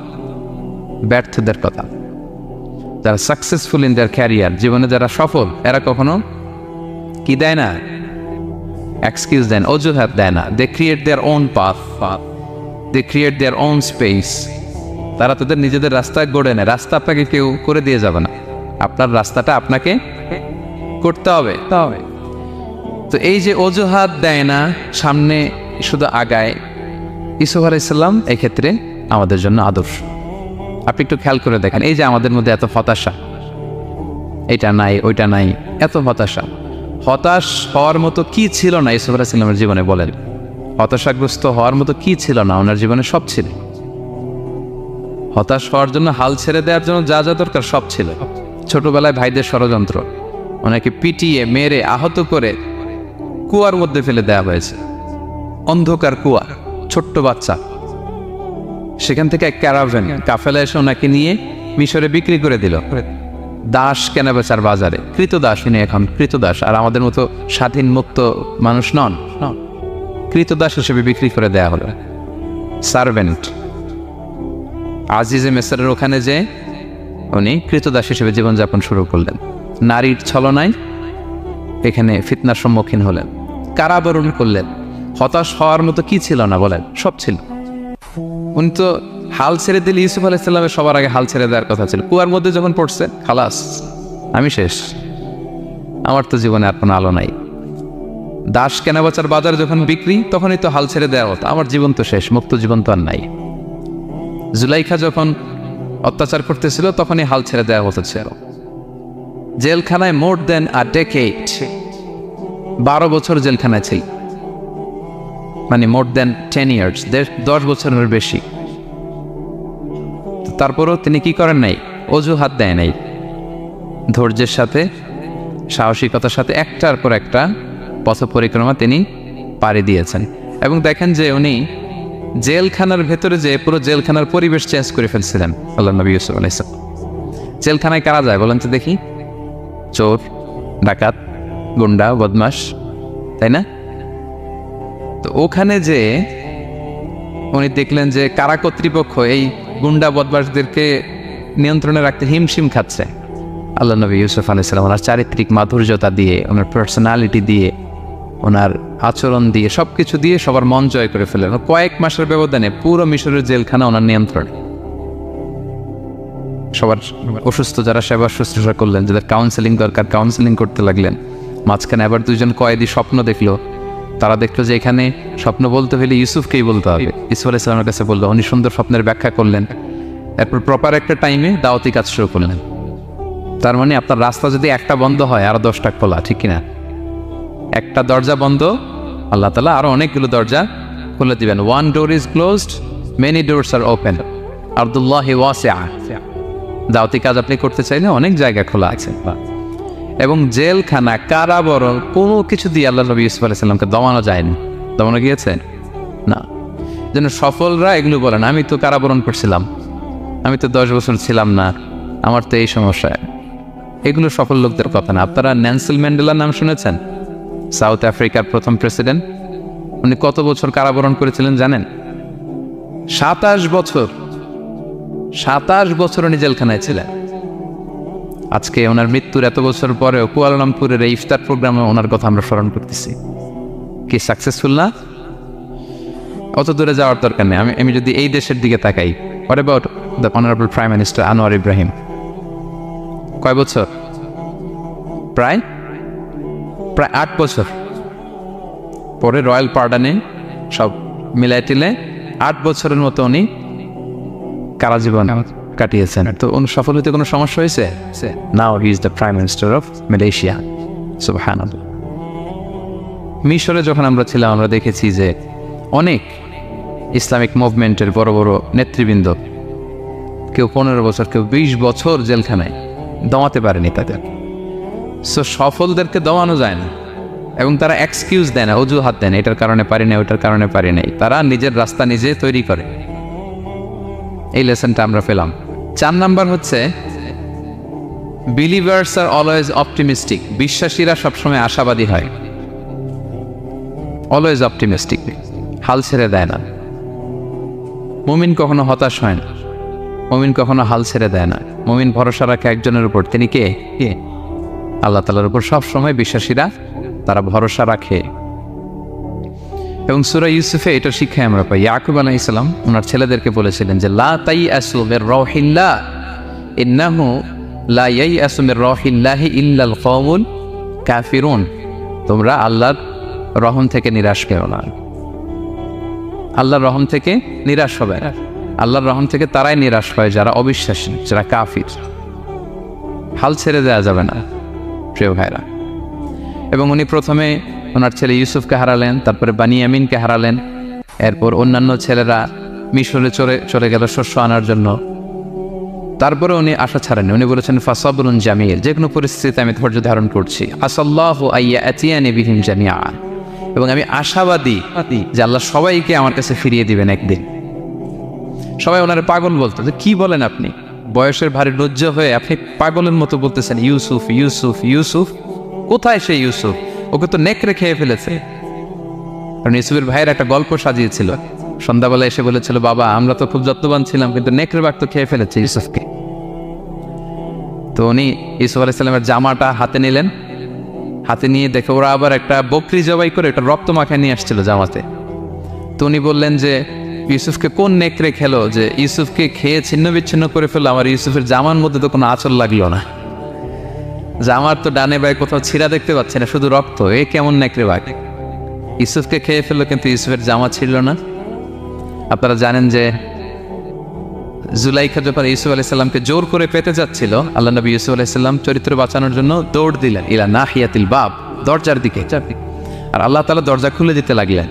Speaker 1: ব্যর্থদের কথা। যারা সাকসেসফুল ইন দেয়ার ক্যারিয়ার, জীবনে যারা সফল, এরা কখনো কি দেয় না? এক্সকিউজ দেন, অজুহাত দেয় না। They create their own path, they create their own space. তারা তাদের নিজেদের রাস্তা গড়ে নেয়। রাস্তা আপনাকে কেউ করে দিয়ে যাবে না, আপনার রাস্তাটা আপনাকে করতে হবে। তো এই যে অজুহাত দেয় না, সামনে শুধু আগায়, ইউসুফ আলাইহিস সালাম এক্ষেত্রে আমাদের জন্য আদর্শ। আপনি একটু খেয়াল করে দেখেন, এই যে আমাদের মধ্যে এত হতাশা, এটা নাই ওইটা নাই, এত হতাশা, হতাশ হওয়ার মতো কি ছিল না ইউসুফ আলাইহিস সালামের জীবনে? বলেন, হতাশাগ্রস্ত হওয়ার মতো কি ছিল না? ওনার জীবনে সব ছিল। হতাশ হওয়ার জন্য, হাল ছেড়ে দেওয়ার জন্য যা যা দরকার সব ছিল। ছোটবেলায় ভাইদের ষড়যন্ত্র, ওনাকে পিটিয়ে মেরে আহত করে কুয়ার মধ্যে ফেলে দেওয়া হয়েছে, অন্ধকার কুয়া, ছোট্ট বাচ্চা। সেখান থেকে এক ক্যারাভেন কাফেলা এসে ওনাকে নিয়ে মিশরে বিক্রি করে দিল। দাস কেনা বেচার বাজারে, কৃতদাস। তিনি এখন কৃতদাস, আর আমাদের মতো স্বাধীন মুক্ত মানুষ নন, কৃতদাস হিসেবে বিক্রি করে দেয়া হলো। সার্ভেন্ট। আজিজে মেসরের ওখানে যে উনি কৃতদাস হিসেবে জীবনযাপন শুরু করলেন। নারীর ছলনায় এখানে ফিতনার সম্মুখীন হলেন, কারাবরণ করলেন। হতাশ হওয়ার মতো কি ছিল না? বলেন, সব ছিল। উনি তো হাল ছেড়ে দিলে, ইউসুফ আলাইহিস সালামের সবার আগে হাল ছেড়ে দেওয়ার কথা ছিল। কুয়ার মধ্যে যখন পড়ছে, খালাস, আমি শেষ, আমার তো জীবনে আর কোনো আলো নাই। দাস কেনাবেচার বাজার যখন বিক্রি, তখনই তো হাল ছেড়ে দেওয়া হতো, আমার জীবন তো শেষ, মুক্ত জীবন তো আর নাই। জুলাইখা যখন অত্যাচার করতেছিল, তখনই হাল ছেড়ে দেওয়া হতেছিল। জেলখানায় মোর দেন আ ডেকেড, 12 বছর জেলখানায় ছিল, মানে মোর দেন 10 ইয়ার্স, 10 বছরের বেশি। তারপরও তিনি কি করেন নাই? অজুহাত দেয় নাই। ধৈর্যের সাথে, সাহসিকতার সাথে একটার পর একটা পথ পরিক্রমা তিনি পাড়ি দিয়েছেন। এবং দেখেন যে উনি জেলখানার ভেতরে যে পুরো জেলখানার পরিবেশ চেঞ্জ করে ফেলছিলেন আল্লাহ নবী ইউসুফ আলাইহিস সালাম। জেলখানায় কারা যায় বলেন তো দেখি? চোর, ডাকাত, গুন্ডা, বদমাশ, তাই না? তো ওখানে যে উনি দেখলেন যে কারা কর্তৃপক্ষ এই গুন্ডা বদমাশদেরকে নিয়ন্ত্রণে রাখতে হিমশিম খাচ্ছে। আল্লাহ নবী ইউসুফ আলাইহিস সালাম ওনার চারিত্রিক মাধুর্যতা দিয়ে, ওনার পার্সোনালিটি দিয়ে, ওনার আচরণ দিয়ে, সব কিছু দিয়ে সবার মন জয় করে ফেলেন। কয়েক মাসের ব্যবধানে পুরো মিশরের জেলখানা ওনার নিয়ন্ত্রণে। সবার অসুস্থ যারা সেবা শুশ্রূষা করলেন, যাদের কাউন্সেলিং দরকার কাউন্সেলিং করতে লাগলেন। মাঝখানে আবার 2জন কয়েদি স্বপ্ন দেখলো। তারা দেখলো যে এখানে স্বপ্ন বলতে হলে ইউসুফকেই বলতে হবে। ইউসুফ আলাইহিস সালামের কাছে বললো, উনি সুন্দর স্বপ্নের ব্যাখ্যা করলেন। এরপর প্রপার একটা টাইমে দাওয়াতি কাজ শুরু করলেন। তার মানে আপনার রাস্তা যদি একটা বন্ধ হয়, আরো 10টা খোলা, ঠিক কিনা? একটা দরজা বন্ধ, আল্লাহ তাআলা আরো অনেকগুলো দরজা খুলে দিবেন। One door is closed, many doors are open, আরদুল্লাহি ওয়াসিআ। দাওয়াতি কাজ আপনি করতে চাইলে অনেক জায়গা খোলা আছে। এবং জেলখানা, কারাবরণ, কোনো কিছু দিয়ে আল্লাহ নবী ইউসুফ আলাইহিস সালামকে দমানো যায়নি। দমানো গিয়েছে না। যেন সফলরা এগুলো বলেন, আমি তো কারাবরণ করছিলাম, আমি তো 10 বছর ছিলাম না, আমার তো এই সমস্যা। এগুলো সফল লোকদের কথা না। আপনারা নেলসন ম্যান্ডেলার নাম শুনেছেন? সাউথ আফ্রিকার প্রথম প্রেসিডেন্ট। উনি কত বছর কারাবরণ করেছিলেন জানেন? 27 বছর। 27 বছর উনি জেলখানায় ছিলেন। আজকে ওনার মৃত্যুর এত বছর পরেও কুয়ালালামপুরের এই ইফতার প্রোগ্রামে ওনার কথা আমরা স্মরণ করতেছি। কি সাকসেসফুল না? অত দূরে যাওয়ার দরকার নেই। আমি যদি এই দেশের দিকে তাকাই, what about the honourable prime minister Anwar Ibrahim? কয় বছর? প্রায় 8 বছর। পরে রয়্যাল পার্ডানে সব মিলাই টিলে 8 বছরের মতো উনি কারাজীবন কাটিয়েছেন। তো সফল হতে কোনো সমস্যা হয়েছে? Now he is the prime minister of Malaysia. সুবহানাল্লাহ। মিশরে যখন আমরা ছিলাম, আমরা দেখেছি যে অনেক ইসলামিক মুভমেন্টের বড় বড় নেতৃবৃন্দ, কেউ 15 বছর, কেউ 20 বছর জেলখানায়, দমাতে পারেনি তাদের। সো সফলদেরকে দমানো যায় না। এবং তারা এক্সকিউজ দেয় না, অজুহাত দেয় না, এটার কারণে পারি না, ওইটার কারণে পারি নাই। তারা নিজের রাস্তা নিজে তৈরি করে। এই লেসনটা আমরা পেলাম। 4 নাম্বার হচ্ছে, বিলিভার্স আর অলওয়েজ অপটিমিস্টিক। বিশ্বাসীরা সবসময় আশাবাদী হয়, অলওয়েজ অপটিমিস্টিক, হাল ছেড়ে দেয় না। মুমিন কখনো হতাশ হয় না, মুমিন কখনো হাল ছেড়ে দেয় না। মুমিন ভরসা রাখে একজনের উপর, তিনি কে? আল্লাহ তাআলার উপর। সবসময় বিশ্বাসীরা তারা ভরসা রাখে। এবং সূরা ইউসুফে এটা শিক্ষায় আমরা পাই, ইয়াকুব আলাইহিস সালাম ওনার ছেলেদেরকে বলেছিলেন যে লা তাইয়াসু মির রাউহিল্লাহ ইন্নাহু লা ইয়াইয়াসু মির রাউহিল্লাহি ইল্লাল কওমুল কাফিরুন। তোমরা আল্লাহর রহম থেকে নিরাশ পেও না। আল্লাহর রহম থেকে নিরাশ হবে, আল্লাহর রহম থেকে তারাই নিরাশ হয় যারা অবিশ্বাসী, যারা কাফির। হাল ছেড়ে দেওয়া যাবে না প্রিয় ভাইরা। এবং উনি প্রথমে ওনার ছেলে ইউসুফকে হারালেন, তারপরে বানিয়ামিনকে হারালেন, এরপর অন্যান্য ছেলেরা মিশরে চলে গেল শস্য আনার জন্য। তারপরে উনি আশা ছাড়েননি, উনি বলেছেন ফাসাবরুন জামিল, যে কোনো পরিস্থিতিতে আমি ধৈর্য ধারণ করছি। আসাল্লাহু আইয়াতিয়ানি বিহিম জামিআ, এবং আমি আশাবাদী যে আল্লাহ সবাইকে আমার কাছে ফিরিয়ে দিবেন একদিন। সবাই ওনারে পাগল বলতো, যে কি বলেন আপনি, বয়সের ভারী লজ্জা হয়ে আপনি পাগলের মতো বলতেছেন ইউসুফ ইউসুফ ইউসুফ। কোথায় সে ইউসুফ? ওকে তো নেকড়ে খেয়ে ফেলেছে। কারণ ইউসুফের ভাইয়ের একটা গল্প সাজিয়েছিল, সন্ধ্যাবেলা এসে বলেছিল, বাবা আমরা তো খুব যত্নবান ছিলাম, কিন্তু নেকড়ে বাঘ তো খেয়ে ফেলেছে ইউসুফকে। তো উনি ইউসুফ আলাইহিস সালামের জামাটা হাতে নিলেন, হাতে নিয়ে দেখে ওরা আবার একটা বকরি জবাই করে একটা রক্ত মাখায় নিয়ে আসছিল জামাতে। তো উনি বললেন যে ইউসুফকে কোন নেকড়ে খেলো যে ইউসুফকে খেয়ে ছিন্ন বিচ্ছিন্ন করে ফেললো, আমার ইউসুফের জামার মধ্যে তো কোনো আঁচল লাগলো না, জামার তো ডানে বাই কোথাও ছিঁড়া দেখতে পাচ্ছে না, শুধু রক্ত। এ কেমন নেকড়ে বাঘ, ইউসুফকে খেয়ে ফেললো কিন্তু ইউসুফের জামা ছিঁড়ল না। আপনারা জানেন যে জুলাইখা যখন ইউসুফ আলাইহিস সালামকে জোর করে পেতে যাচ্ছিল, আল্লাহ নবী ইউসুফ আলাইহিস সালাম চরিত্র বাঁচানোর জন্য দৌড় দিলেন ইলা নাহিয়াতিল বাব, দরজার দিকে, আর আল্লাহ তাআলা দরজা খুলে দিতে লাগলেন।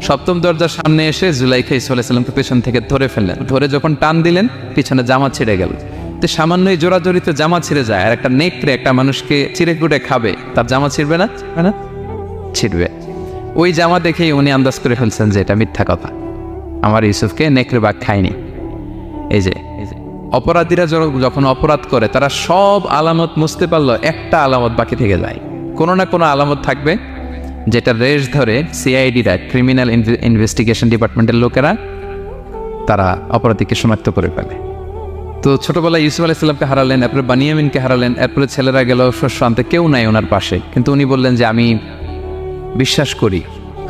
Speaker 1: সপ্তম দরজার সামনে এসে জুলাইখা ইউসুফ আলাইহিস সালামকে পেছন থেকে ধরে ফেললেন, ধরে যখন টান দিলেন পিছনে জামা ছিঁড়ে গেল। তো সামান্যই জোরাজোরিতে জামা ছিঁড়ে যায়, আর একটা নেকড়ে একটা মানুষকে চিড়ে কুটে খাবে, তার জামা ছিঁড়বে না? ছিঁড়বে। ওই জামা দেখেই উনি আন্দাজ করে ফেলছেন যে এটা মিথ্যা কথা, আমার ইউসুফকে নেকড়ে বাঘ খায়নি। এই যে অপরাধীরা যখন অপরাধ করে তারা সব আলামত মুছতে পারলো, একটা আলামত বাকি থেকে যায়, কোনো না কোনো আলামত থাকবে যেটা রেশ ধরে সিআইডিরা, ক্রিমিনাল ইনভেস্টিগেশন ডিপার্টমেন্টের লোকেরা তারা অপরাধীকে শনাক্ত করে ফেলে। তো ছোটবেলায় ইউসুফ আলাইহিস সালামকে হারালেন, এরপরে বানিয়ামিনকে হারালেন, এরপরে ছেলেরা গেল শস্য আনতে, কেউ নাই ওনার পাশে। কিন্তু উনি বললেন যে আমি বিশ্বাস করি,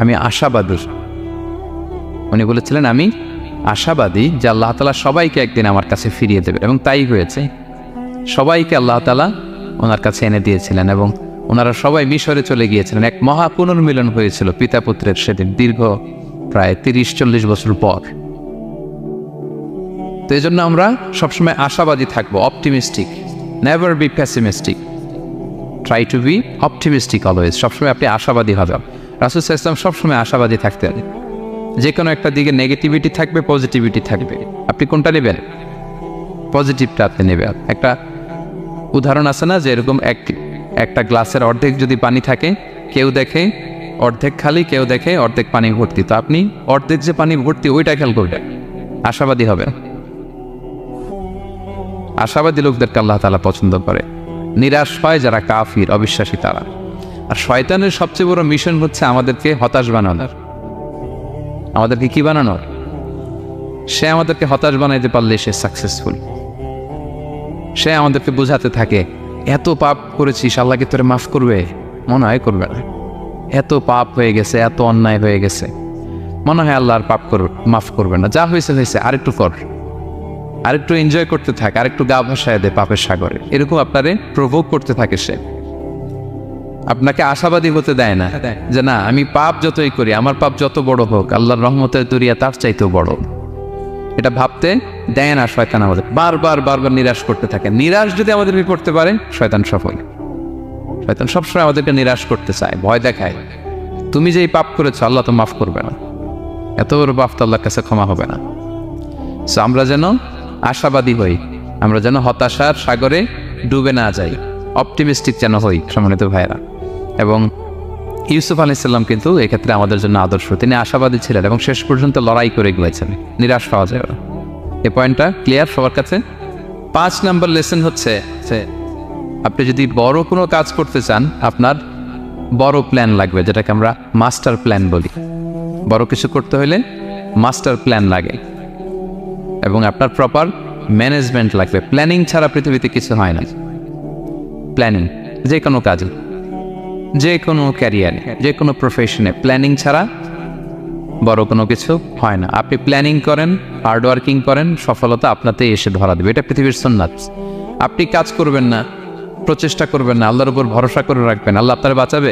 Speaker 1: আমি আশাবাদী। উনি বলেছিলেন আমি আশাবাদী যে আল্লাহ তাআলা সবাইকে একদিন আমার কাছে ফিরিয়ে দেবে, এবং তাই হয়েছে। সবাইকে আল্লাহ তাআলা ওনার কাছে এনে দিয়েছিলেন, এবং ওনারা সবাই মিশরে চলে গিয়েছিলেন। এক মহা পুনর্মিলন হয়েছিল পিতা পুত্রের সেদিন, দীর্ঘ প্রায় 30-40 বছর পর। তো এই জন্য আমরা সবসময় আশাবাদী থাকবো, optimistic, never be pessimistic, try to B optimistic always. সবসময় আপনি আশাবাদী হবেন। রাসূল সাল্লাল্লাহু আলাইহি ওয়াসাল্লাম সবসময় আশাবাদী থাকতেন। যে কোনো একটা দিকে নেগেটিভিটি থাকবে, পজিটিভিটি থাকবে, আপনি কোনটা নেবেন? পজিটিভটা আপনি নেবেন। একটা উদাহরণ আছে না, যে এরকম একটা গ্লাসের অর্ধেক যদি পানি থাকে, কেউ দেখে অর্ধেক খালি, কেউ দেখে অর্ধেক পানি ভর্তি, তো আপনি অর্ধেক যে পানি ভর্তি ওইটা খেয়াল করবেন, আশাবাদী হবেন। আশাবাদী লোকদেরকে আল্লাহ তাআলা পছন্দ করে। নিরাশ হয় যারা কাফির, অবিশ্বাসী তারা। আর শয়তানের সবচেয়ে বড় মিশন হচ্ছে আমাদেরকে হতাশ বানানোর। আমাদেরকে কি বানানোর? সে আমাদেরকে হতাশ বানাইতে পারলে সে সাকসেসফুল। সে আমাদেরকে বোঝাতে থাকে এত পাপ করেছিস, আল্লাহ কি তোরে মাফ করবে? মনে হয় করবে না। এত পাপ হয়ে গেছে, এত অন্যায় হয়ে গেছে, মনে হয় আল্লাহ আর মাফ করবে না। যা হয়েছে হয়েছে, আরেকটু কর, আরেকটু এনজয় করতে থাক, আরেকটু গা ভাসায় দে পাপের সাগরে। এরকম আপনারে প্রভোগ করতে থাকে সে, আপনাকে আশাবাদী হতে দেয় না যে না, আমি পাপ যতই করি, আমার পাপ যত বড় হোক, আল্লাহর রহমতের দরিয়া তার চাইতেও বড়। এটা ভাবতে দেয় না শয়তান। আমাদের বারবার নিরাশ করতে থাকে। নিরাশ যদি আমাদেরকে করতে পারে, শয়তান সফল। শয়তান সবসময় আমাদেরকে নিরাশ করতে চায়, ভয় দেখায়। তুমি যেই পাপ করেছো আল্লাহ তো মাফ করবে না, এত বড় পাপ তো আল্লাহর কাছে ক্ষমা হবে না। সো আমরা যেন আশাবাদী হই, আমরা যেন হতাশার সাগরে ডুবে না যাই, অপটিমিস্টিক যেন হই সম্মানিত ভাইরা। এবং ইউসুফ আলাইহিস সালাম কিন্তু এক্ষেত্রে আমাদের জন্য আদর্শ। তিনি আশাবাদী ছিলেন এবং শেষ পর্যন্ত লড়াই করে গিয়েছেন, নিরাশ পাওয়া যায় না। এই পয়েন্টটা ক্লিয়ার সবার কাছে? 5 নম্বর লেসন হচ্ছে আপনি যদি বড় কোনো কাজ করতে চান, আপনার বড় প্ল্যান লাগবে, যেটাকে আমরা মাস্টার প্ল্যান বলি। বড় কিছু করতে হলে মাস্টার প্ল্যান লাগে, এবং আপনার প্রপার ম্যানেজমেন্ট লাগবে। প্ল্যানিং ছাড়া পৃথিবীতে কিছু হয় না। প্ল্যানিং যে কোনো কাজ, যে কোনো ক্যারিয়ারে, যে কোনো প্রফেশনে প্ল্যানিং ছাড়া বড় কোনো কিছু হয় না। আপনি প্ল্যানিং করেন, হার্ড ওয়ার্কিং করেন, সফলতা আপনাতেই এসে ধরা দেবে। এটা পৃথিবীর সুন্নাত। আপনি কাজ করবেন না, প্রচেষ্টা করবেন না, আল্লাহর উপর ভরসা করে রাখবেন, আল্লাহ আপনার বাঁচাবে?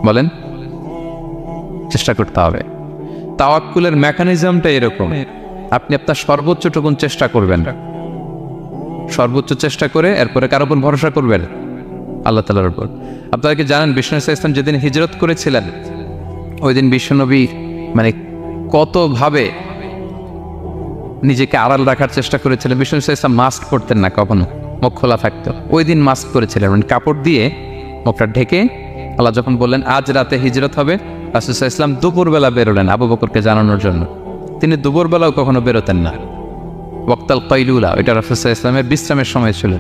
Speaker 1: বলেন, চেষ্টা করতে হবে। তাওয়াক্কুলের মেকানিজমটা এরকম, আপনি আপনার সর্বোচ্চটুকুন চেষ্টা করবেন, সর্বোচ্চ চেষ্টা করে এরপরে কার উপর ভরসা করবেন? আল্লাহ তাআলার উপর। আপনারা কি জানেন বিষ্ণু ইসলাম যেদিন হিজরত করেছিলেন, ওই দিন বিশ্বনবী মানে কতভাবে নিজেকে আড়াল রাখার চেষ্টা করেছিলেন। বিষ্ণু ইসলাম মাস্ক পরতেন না, কখনো মুখ খোলা থাকতো। ওই দিন মাস্ক করেছিলেন, মানে কাপড় দিয়ে মুখটা ঢেকে। আল্লাহ যখন বললেন আজ রাতে হিজরত হবে, রাসূল সাল্লাল্লাহু আলাইহি ওয়াসাল্লাম দুপুরবেলা বেরোলেন আবু বকরকে জানানোর জন্য। তিনি দুপুরবেলাও কখনো বেরোতেন না। ওয়াক্তাল কাইলুলা, এটা রাসূল সাল্লাল্লাহু আলাইহি ওয়াসাল্লামের বিশ্রামের সময় ছিল।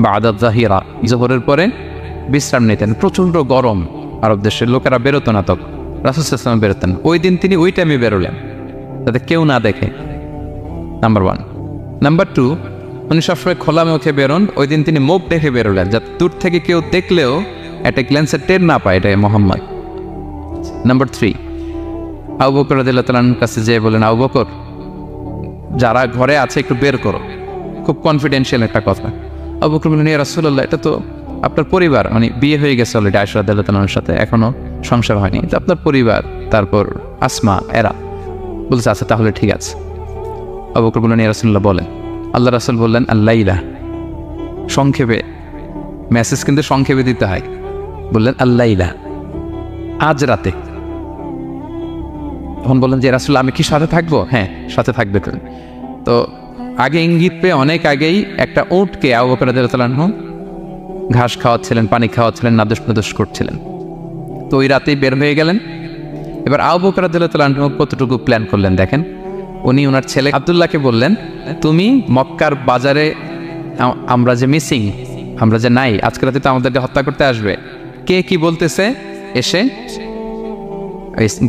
Speaker 1: বাদাত জাহিরা, জোহরের পরে বিশ্রাম নিতেন। প্রচণ্ড গরম, আরব দেশের লোকেরা বেরোতো না তখন, রাসূল সাল্লাল্লাহু আলাইহি ওয়াসাল্লাম বেরোতেন। ওই দিন তিনি ওই টাইমে বেরোলেন যাতে কেউ না দেখে, নাম্বার 1। নাম্বার 2, উনি সবসময় খোলা মুখে বেরোন, ওই দিন তিনি মুখ দেখে বেরোলেন যাতে দূর থেকে কেউ দেখলেও একটা গ্ল্যান্সে টের না পায় এটা মোহাম্মদ। নাম্বার 3, আবু বকর রাদিয়াল্লাহু তাআলার কাছে যেয়ে বলেন, আবু বকর যারা ঘরে আছে একটু বের করো, খুব কনফিডেন্সিয়াল একটা কথা। আবু বকর বললেন, ইয়া রাসূলুল্লাহ, এটা তো আপনার পরিবার, মানে বিয়ে হয়ে গেছে অলরেডি আয়েশা রাদিয়াল্লাহু তাআলার সাথে, এখনো সংসার হয়নি, তো আপনার পরিবার, তারপর আসমা, এরা। বলছে আচ্ছা তাহলে ঠিক আছে। আবু বকর বললেন, ইয়া রাসূলুল্লাহ বলেন। আল্লাহ রাসূল বললেন, আল্লাইলা, সংক্ষেপে, মেসেজ কিন্তু সংক্ষেপে দিতে হয়। বললেন আল্লাইলা, আজ রাতে। তখন বললেন যে রাসূল আমি কি সাথে থাকবো? হ্যাঁ সাথে থাকবে। তো আগে ইঙ্গিত পেয়ে অনেক আগেই একটা উটকে আবু বকর রাদিয়াল্লাহু তাআলা আনহু ঘাস খাওয়াচ্ছিলেন, পানি খাওয়াচ্ছিলেন, নাদুস করছিলেন। তো ওই রাতেই বের হয়ে গেলেন। এবার আবু বকর রাদিয়াল্লাহু তাআলা আনহু কতটুকু প্ল্যান করলেন দেখেন। উনি ওনার ছেলে আব্দুল্লাহকে বললেন, তুমি মক্কার বাজারে আমরা যে মিসিং, আমরা যে নাই, আজকে রাতে তো আমাদেরকে হত্যা করতে আসবে, কে কি বলতেছে এসে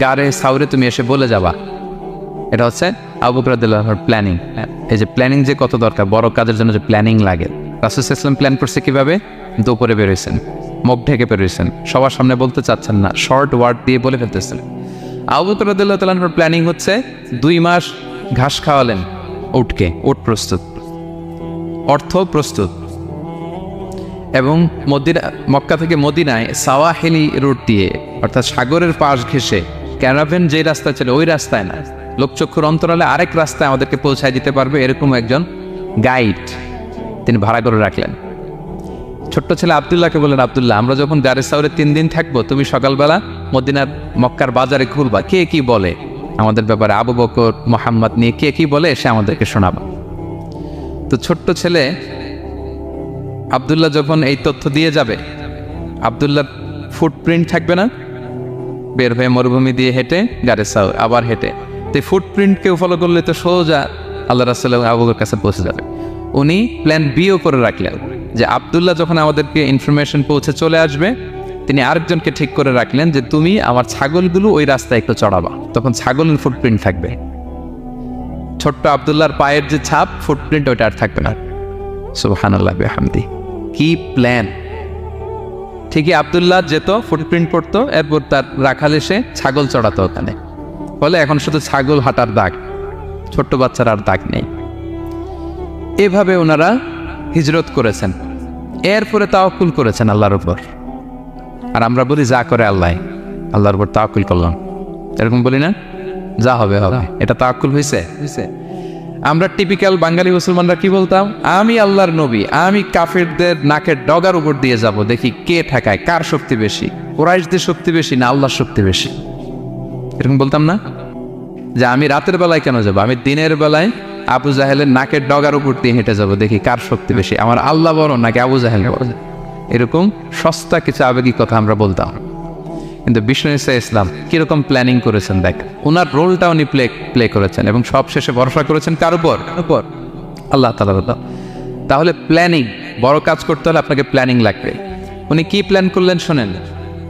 Speaker 1: গারে সাউরে তুমি এসে বলে যাবা। এটা হচ্ছে আবু বকর রাদিয়াল্লাহু আনহুর প্ল্যানিং। এই যে প্ল্যানিং যে কত দরকার, বড় কাজের জন্য যে প্ল্যানিং লাগে। রাসূল সাল্লাল্লাহু আলাইহি ওয়াসাল্লাম প্ল্যান করছে কিভাবে? দুপুরে বেরোয়েছেন, মুখ ঢেকে বেরোয়েছেন, সবার সামনে বলতে চাচ্ছেন না, শর্ট ওয়ার্ড দিয়ে বলে ফেলতেছেন। আবু বকর রাদিয়াল্লাহু তাআলা আনহুর প্ল্যানিং হচ্ছে 2 মাস ঘাস খাওয়ালেন উটকে, উট প্রস্তুত, অর্থ প্রস্তুত, এবং মক্কা থেকে মদিনায় সাওয়াহিলি রুট দিয়ে, অর্থাৎ সাগরের পাশ ঘেঁষে ক্যারাভেন যে রাস্তা ছিল ওই রাস্তায় না, লোকচক্ষুর অন্তরালে আরেক রাস্তায় আমাদেরকে পৌঁছায় দিতে পারবে এরকম একজন গাইড তিনি ভাড়া করে রাখলেন। ছোট্ট ছেলে আব্দুল্লাহকে বললেন, আব্দুল্লাহ আমরা যখন গারে সাউরে 3 দিন থাকবো, তুমি সকালবেলা মদিনার মক্কার বাজারে ঘুরবা, কে কি বলে আমাদের ব্যাপারে, আবু বকর মুহাম্মদ নিয়ে কে কি বলে সে আমাদেরকে শোনাবা। তো ছোট্ট ছেলে আব্দুল্লাহ যখন এই তথ্য দিয়ে যাবে, আব্দুল্লাহর ফুটপ্রিন্ট থাকবে না, বের হয়ে মরুভূমি দিয়ে হেঁটে গারে সাউর আবার হেঁটে, তো ফুটপ্রিন্ট কেউ ফলো করলে তো সোজা আল্লাহ রাসূল এবং আবু বকরের কাছে পৌঁছে যাবে। উনি প্ল্যান বিও করে রাখলেন যে আব্দুল্লাহ যখন আমাদেরকে ইনফরমেশন পৌঁছে চলে আসবে, তিনি আরেকজনকে ঠিক করে রাখলেন যে তুমি আমার ছাগলগুলো ওই রাস্তায় একটু চড়াবা, তখন ছাগলের ফুটপ্রিন্ট থাকবে, ছোট্ট আব্দুল্লাহর পায়ের যে ছাপ ফুটপ্রিন্ট ওইটা আর থাকবে না। সুবহানাল্লাহ বিহামদি, কি প্ল্যান! ঠিকই আব্দুল্লাহ যেত, ফুটপ্রিন্ট পড়তো, এরপর তার রাখাল এসে ছাগল চড়াতো ওখানে, ফলে এখন শুধু ছাগল হাঁটার দাগ, ছোট্ট বাচ্চার আর দাগ নেই। এভাবে ওনারা হিজরত করেছেন, এরপরে তাওয়াক্কুল করেছেন আল্লাহর উপর। আর আমরা বলি যা করে আল্লাহ, আল্লাহর উপর তাওয়াক্কুল করলাম, এরকম বলি না? যা হবে হবে, এটা তাওয়াক্কুল হয়েছে? আমরা টিপিক্যাল বাঙালি মুসলমানরা কি বলতাম? আমি আল্লাহর নবী, আমি কাফেরদের নাকের ডগার উপর দিয়ে যাব, দেখি কে ঠেকায়, কার শক্তি বেশি, কুরাইশদের শক্তি বেশি না আল্লাহর শক্তি বেশি, এরকম বলতাম না? যে আমি রাতের বেলায় কেন যাব, আমি দিনের বেলায় আবু জাহেলের নাকের ডগার উপর দিয়ে হেঁটে যাব, দেখি কার শক্তি বেশি, আমার আল্লাহ বড় নাকি আবু জাহেল বড়। এরকম সস্তা কিছু আবেগিক কথা আমরা বলতাম। কিন্তু বিষ্ণু ইসলাম কিরকম প্ল্যানিং করেছেন দেখ, ওনার রোলটা উনি প্লে করেছেন এবং সব শেষে ভরসা করেছেন কার উপর? আল্লাহ তাআলা। তাহলে প্ল্যানিং, বড় কাজ করতে হলে আপনাকে প্ল্যানিং লাগবে। উনি কি প্ল্যান করলেন শোনেন।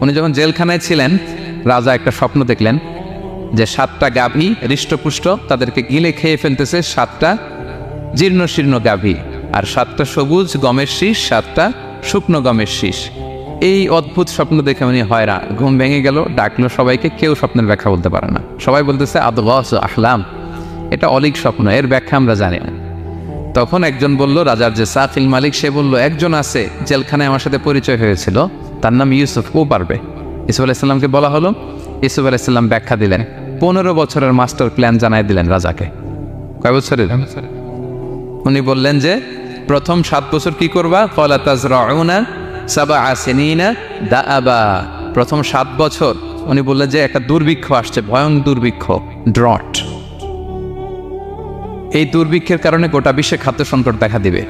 Speaker 1: উনি যখন জেলখানায় ছিলেন, রাজা একটা স্বপ্ন দেখলেন যে 7টা গাভী হৃষ্টপুষ্ট, তাদেরকে গিলে খেয়ে ফেলতেছে 7টা জীর্ণ শীর্ণ গাভী, আর 7টা সবুজ গমের শীষ, 7টা শুকনো গমের শীষ। এই অদ্ভুত স্বপ্ন দেখে উনি হয়রান, ঘুম ভেঙে গেল, ডাকলো সবাইকে, কেউ স্বপ্নের ব্যাখ্যা বলতে পারে না। সবাই বলতেছে আদগাস আহলাম, এটা অলীক স্বপ্ন, এর ব্যাখ্যা আমরা জানি না। তখন একজন বলল, রাজার যে সাফিল মালিক, সে বলল একজন আছে জেলখানায় আমার সাথে পরিচয় হয়েছিল, তার নাম ইউসুফ, ও পারবে। ইউসুফ আলাইসাল্লামকে বলা হলো, ইউসুফ আলাইসাল্লাম ব্যাখ্যা দিলেন, 15 বছরের মাস্টার প্ল্যান জানাই দিলেন রাজাকে। কয় বছরের? উনি বললেন যে প্রথম 7 বছর কি করবা, ক্বালা তাজরাউনা সাবআ সিনিনা দাআবা, প্রথম 7 বছর উনি বললেন যে একটা দুর্ভিক্ষ আসছে, ভয়ঙ্কর দুর্ভিক্ষ, ড্রট। এই দুর্ভিক্ষের কারণে গোটা বিশ্বে খাদ্য সংকট দেখা দিবে।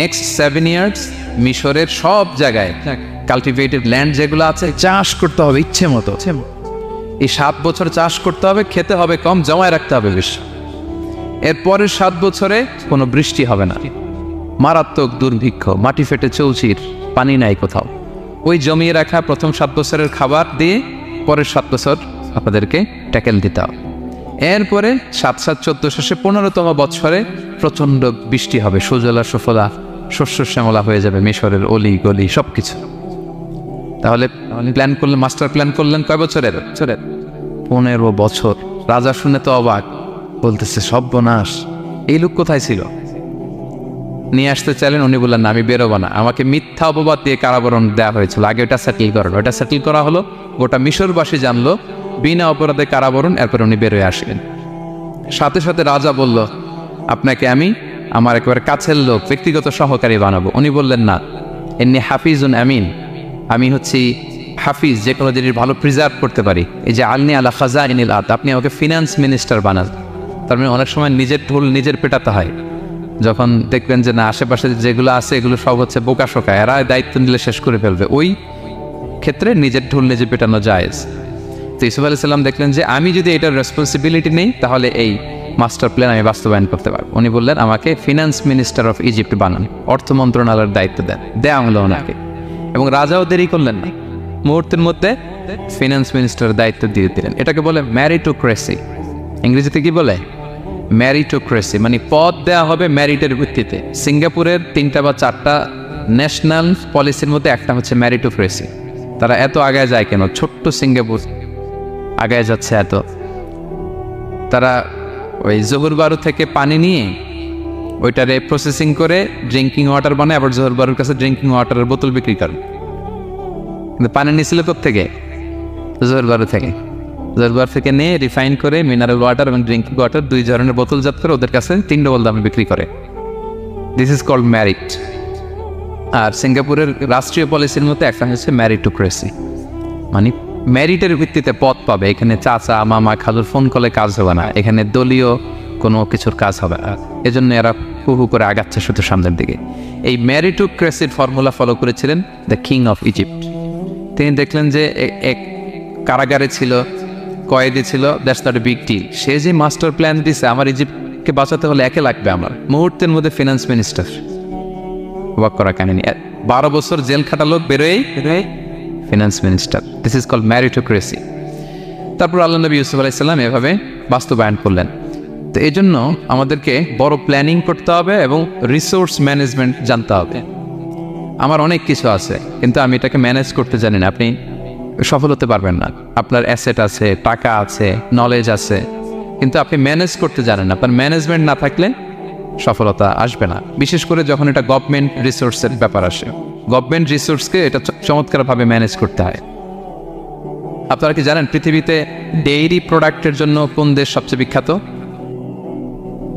Speaker 1: নেক্সট 7 ইয়ার্স মিশরের সব জায়গায় কাল্টিভেটেড ল্যান্ড যেগুলো আছে চাষ করতে হবে ইচ্ছে মতো। এই 7 বছর চাষ করতে হবে, খেতে হবে কম, জমায় রাখতে হবে বেশি। এর পরের 7 বছরে কোনো বৃষ্টি হবে না, মারাত্মক দুর্ভিক্ষ, মাটি ফেটে চৌচির, পানি নাই কোথাও। ওই জমিয়ে রাখা প্রথম 7 বছরের খাবার দিয়ে পরের 7 বছর আপনাদেরকে ট্যাকেল দিতে হবে। এরপরে 7 7 14 শেষে 15তম বৎসরে প্রচণ্ড বৃষ্টি হবে, সুজলা সুফলা, শস্য শ্যামলা হয়ে যাবে মিশরের অলি গলি সব কিছু। তাহলে প্ল্যান করলেন, মাস্টার প্ল্যান করলেন কয় বছরের? 15 বছর। রাজা শুনে তো অবাক, বলতেছে সর্বনাশ, এই লোক কোথায় ছিল? নিয়ে আসতে চাইলেন, উনি বললেন না, আমি বেরোবো না, আমাকে মিথ্যা অপবাদ দিয়ে কারাবরণ দেওয়া হয়েছিল, আগে ওটা সেটেল করেন। ওটা সেটেল করা হলো, গোটা মিশরবাসী জানলো, বিনা অপরাধে কারাবরণ। এরপর উনি বেরোয় আসলেন। সাথে সাথে রাজা বলল, আপনাকে আমি আমার একেবারে কাছের লোক, ব্যক্তিগত সহকারী বানাবো। উনি বললেন না, এমনি হাফিজুন আমিন, আমি হচ্ছি হাফিজ, যে কোনো জিনিস ভালো প্রিজার্ভ করতে পারি। এই যে আলনি আলা খাজাইনিল আরদ, আপনি আমাকে ফিনান্স মিনিস্টার বানান। তার মানে অনেক সময় নিজের ঢোল নিজের পেটাতে হয়। যখন দেখবেন যে না, আশেপাশে যেগুলো আছে এগুলো সব হচ্ছে বোকা শোকা, এরা দায়িত্ব নিলে শেষ করে ফেলবে, ওই ক্ষেত্রে নিজের ঢোল নিজে পেটানো জায়েজ। তো ইউসুফ আলাইহিস সালাম দেখলেন যে আমি যদি এটার রেসপন্সিবিলিটি নেই, তাহলে এই মাস্টার প্ল্যান আমি বাস্তবায়ন করতে পারবো। উনি বললেন, আমাকে ফিনান্স মিনিস্টার অফ ইজিপ্ট বানান, অর্থ মন্ত্রণালয়ের দায়িত্ব দেন। দেয়া হলো ওনাকে, এবং রাজাও দেরি করলেন না, মুহূর্তের মধ্যে ফিনান্স মিনিস্টারের দায়িত্ব দিয়ে দিলেন। এটাকে বলে ম্যারিটোক্রেসি। ইংরেজিতে কি বলে? ম্যারিটোক্রেসি, মানে পদ দেওয়া হবে ম্যারিটের ভিত্তিতে। সিঙ্গাপুরের 3টা বা 4টা ন্যাশনাল পলিসির মধ্যে একটা হচ্ছে ম্যারিটোক্রেসি। তারা এত আগায় যায় কেন? ছোট্ট সিঙ্গাপুর আগায় যাচ্ছে এত। তারা ওই জহুর বারু থেকে পানি নিয়ে ওইটারে প্রসেসিং করে ড্রিঙ্কিং ওয়াটার বানায়, আবার জহুর বারুর কাছে ড্রিঙ্কিং ওয়াটারের বোতল বিক্রি করে। কিন্তু পানি নিয়েছিল কোত্থেকে? জহুর বারু থেকে। জহুর বারু থেকে নিয়ে রিফাইন করে মিনারেল ওয়াটার এবং ড্রিঙ্কিং ওয়াটার 2 ধরনের বোতলজাত করে ওদের কাছে 3 ডবল দামে বিক্রি করে। This is called merit. আর সিঙ্গাপুরের রাষ্ট্রীয় পলিসির মধ্যে একটা হচ্ছে ম্যারিটোক্রেসি, মানে ম্যারিটের ভিত্তিতে পদ পাবে। এখানে চাচা মামা খালুর ফোন কলে কাজ হবে না, এখানে দলীয় কোনো কিছুর কাজ হবে না। এজন্য এরা হু করে আগাচ্ছে শুধু সামনের দিকে। এই ম্যারিটোক্রেসির ফর্মুলা ফলো করেছিলেন দ্য কিং অফ ইজিপ্ট। তিনি দেখলেন যে এক কারাগারে ছিল, কয়েদি ছিল, that's not a big deal. সে যে মাস্টার প্ল্যান দিছে, আমার ইজিপ্টকে বাঁচাতে হলে একে লাগবে আমার, মুহূর্তের মধ্যে ফিনান্স মিনিস্টার। অবাক করা কাহিনী। 12 বছর জেল খাটা লোক বেরোয় finance minister. This is called meritocracy. তারপর আল্লাহ নবী ইউসুফ আলাইহিস সালাম এভাবে বাস্তবায়ন করলেন। তো এই জন্য আমাদেরকে বড় প্ল্যানিং করতে হবে এবং রিসোর্স ম্যানেজমেন্ট জানতে হবে। আমার অনেক কিছু আছে, কিন্তু আমি এটাকে ম্যানেজ করতে জানি না, আপনি সফল হতে পারবেন না। আপনার অ্যাসেট আছে, টাকা আছে, নলেজ আছে, কিন্তু আপনি ম্যানেজ করতে জানেন না। আপনার ম্যানেজমেন্ট না থাকলে সফলতা আসবে না। বিশেষ করে যখন এটা গভর্নমেন্ট রিসোর্সের ব্যাপার আসে, গভর্নমেন্ট রিসোর্সকে এটা চমৎকারভাবে ম্যানেজ করতে হয়। আপনারা কি জানেন পৃথিবীতে ডেইরি প্রোডাক্টের জন্য কোন দেশ সবচেয়ে বিখ্যাত?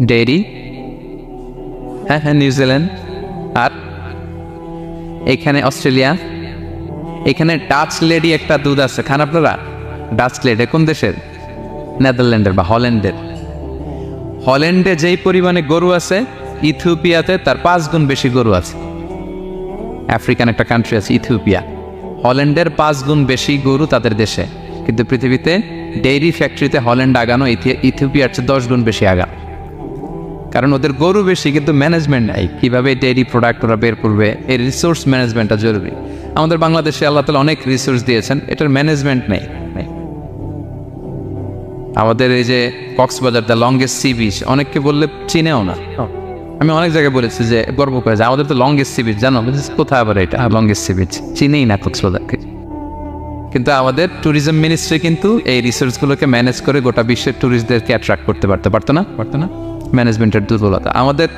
Speaker 1: ডেইরি? হ্যাঁ, নিউজিল্যান্ড। আর এখানে অস্ট্রেলিয়া। এখানে ডাচ লেডি একটা দুধ আছে, খান আপনারা? ডাচ লেডি কোন দেশের? নেদারল্যান্ডের বা হল্যান্ডের। হল্যান্ডে যেই পরিমাণে গরু আছে, ইথিওপিয়াতে তার 5 গুণ বেশি গরু আছে। আফ্রিকান একটা কান্ট্রি আছে ইথিওপিয়া, হল্যান্ডের 5 গুণ বেশি গরু তাদের দেশে। কিন্তু পৃথিবীতে ডেইরি ফ্যাক্টরিতে হল্যান্ড আগানো ইথিওপিয়ার চেয়ে 10 গুণ বেশি আগানো। কারণ ওদের গরু বেশি, কিন্তু ম্যানেজমেন্ট নাই। কীভাবে ডেইরি প্রোডাক্ট ওরা বের করবে, এই রিসোর্স ম্যানেজমেন্টটা জরুরি। আমাদের বাংলাদেশে আল্লাহ তাআলা অনেক রিসোর্স দিয়েছেন, এটার ম্যানেজমেন্ট নেই। আমাদের এই যে Cox's Bazar the longest sea beach, অনেককে বললে চিনেও না। আমি অনেক জায়গায় বলেছি যে গর্ব করে যে আমাদের তো লংগেস্ট সি বিচ, জানো কোথায় আবার এটা লংগেস্ট সি বিচ, চিনেই না কক্সবাজারকে। কিন্তু আমাদের ট্যুরিজম মিনিস্ট্রি কিন্তু এই রিসোর্সগুলোকে ম্যানেজ করে গোটা বিশ্বের ট্যুরিস্টদেরকে অ্যাট্রাক্ট করতে পারতো না ম্যানেজমেন্টের দুর্বলতা। আমাদের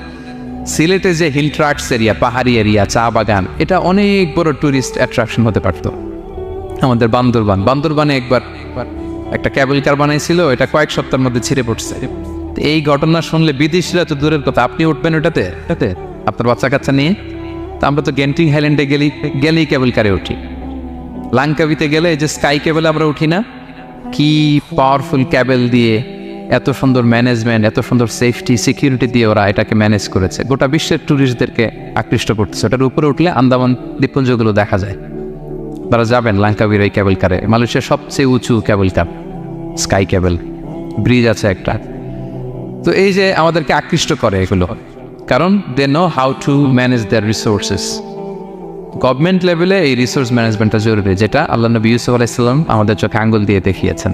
Speaker 1: সিলেটে যে হিল ট্রাক্টস এরিয়া, পাহাড়ি এরিয়া, চা বাগান, এটা অনেক বড় ট্যুরিস্ট অ্যাট্রাকশন হতে পারতো। আমাদের বান্দরবানে একবার একটা ক্যাবল কার বানাইছিল, এটা কয়েক সপ্তাহের মধ্যে ছিঁড়ে পড়ছে। এই ঘটনা শুনলে বিদেশিরা তো দূরের কথা, আপনি উঠবেন ওটাতে আপনার বাচ্চা কাচ্চা নিয়ে? তা আমরা তো গেন্টিং হাইল্যান্ডে গেলেই ক্যাবল কারে উঠি, লাঙ্কাবিতে গেলে এই যে স্কাই কেবল আমরা উঠি না, কি পাওয়ারফুল ক্যাবেল দিয়ে, এত সুন্দর ম্যানেজমেন্ট, এত সুন্দর সেফটি সিকিউরিটি দিয়ে ওরা এটাকে ম্যানেজ করেছে, গোটা বিশ্বের ট্যুরিস্টদেরকে আকৃষ্ট করতেছে। ওটার উপরে উঠলে আন্দামান দ্বীপপুঞ্জগুলো দেখা যায়। তারা যাবেন লাঙ্কাবির এই ক্যাবল কারে, মালয়েশিয়ার সবচেয়ে উঁচু ক্যাবল কার, স্কাই কেবল ব্রিজ আছে একটা। তো এই যে আমাদেরকে আকৃষ্ট করে এগুলো, কারণ they know how to manage their resources. Government লেভেলে এই রিসোর্স ম্যানেজমেন্টটা জরুরি, যেটা আল্লাহ নবী ইউসুফ আলাইহিস সালাম আমাদের চোখে আঙ্গুল দিয়ে দেখিয়েছেন।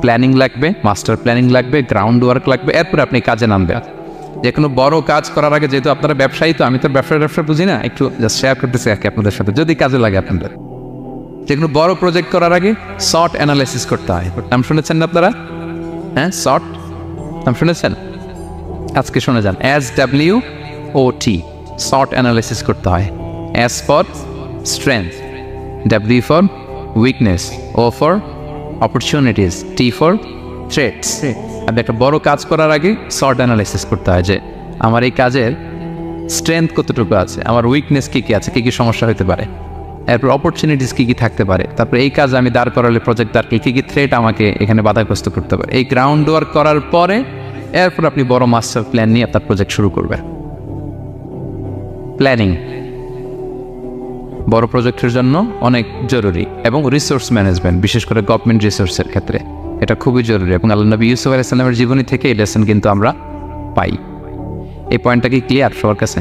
Speaker 1: প্ল্যানিং লাগবে, মাস্টার প্ল্যানিং লাগবে, গ্রাউন্ড ওয়ার্ক লাগবে, এরপরে আপনি কাজে নামবেন। যে কোনো বড় কাজ করার আগে, যেহেতু আপনারা ব্যবসায়ী, তো আমি তো ব্যবসা বুঝি না, একটু জাস্ট শেয়ার করতেছি আর কি আপনাদের সাথে, যদি কাজে লাগে আপনাদের। যে কোনো বড় প্রজেক্ট করার আগে শর্ট অ্যানালাইসিস করতে হয়। নাম শুনেছেন না আপনারা? হ্যাঁ, শর্ট নাম শুনেছেন? আজকে শুনে যান, SWOT, শর্ট অ্যানালাইসিস করতে হয়। S for strength, W for weakness, O for opportunities, T for threats. আপনি একটা বড় কাজ করার আগে শর্ট অ্যানালাইসিস করতে হয় যে আমার এই কাজের স্ট্রেংথ কতটুকু আছে, আমার উইকনেস কী কী আছে, কী কী সমস্যা হতে পারে, এরপর অপরচুনিটিস কী কী থাকতে পারে, তারপরে এই কাজ আমি দাঁড় করালে, প্রজেক্ট দাঁড় করলে কী কী থ্রেট আমাকে এখানে বাধাগ্রস্ত করতে পারে। এই গ্রাউন্ড ওয়ার্ক করার পরে এরপর আপনি বড় মাস্টার প্ল্যান নিয়ে আপনার প্রজেক্ট শুরু করবেন। প্ল্যানিং বড় প্রজেক্টের জন্য অনেক জরুরি, এবং রিসোর্স ম্যানেজমেন্ট, বিশেষ করে গভর্নমেন্ট রিসোর্সের ক্ষেত্রে এটা খুবই জরুরি। এবং আল্লাহ নবী ইউসুফ আলাইহিস সালামের জীবনী থেকে এই লেসন কিন্তু আমরা পাই। এই পয়েন্টটা কি ক্লিয়ার সবার কাছে?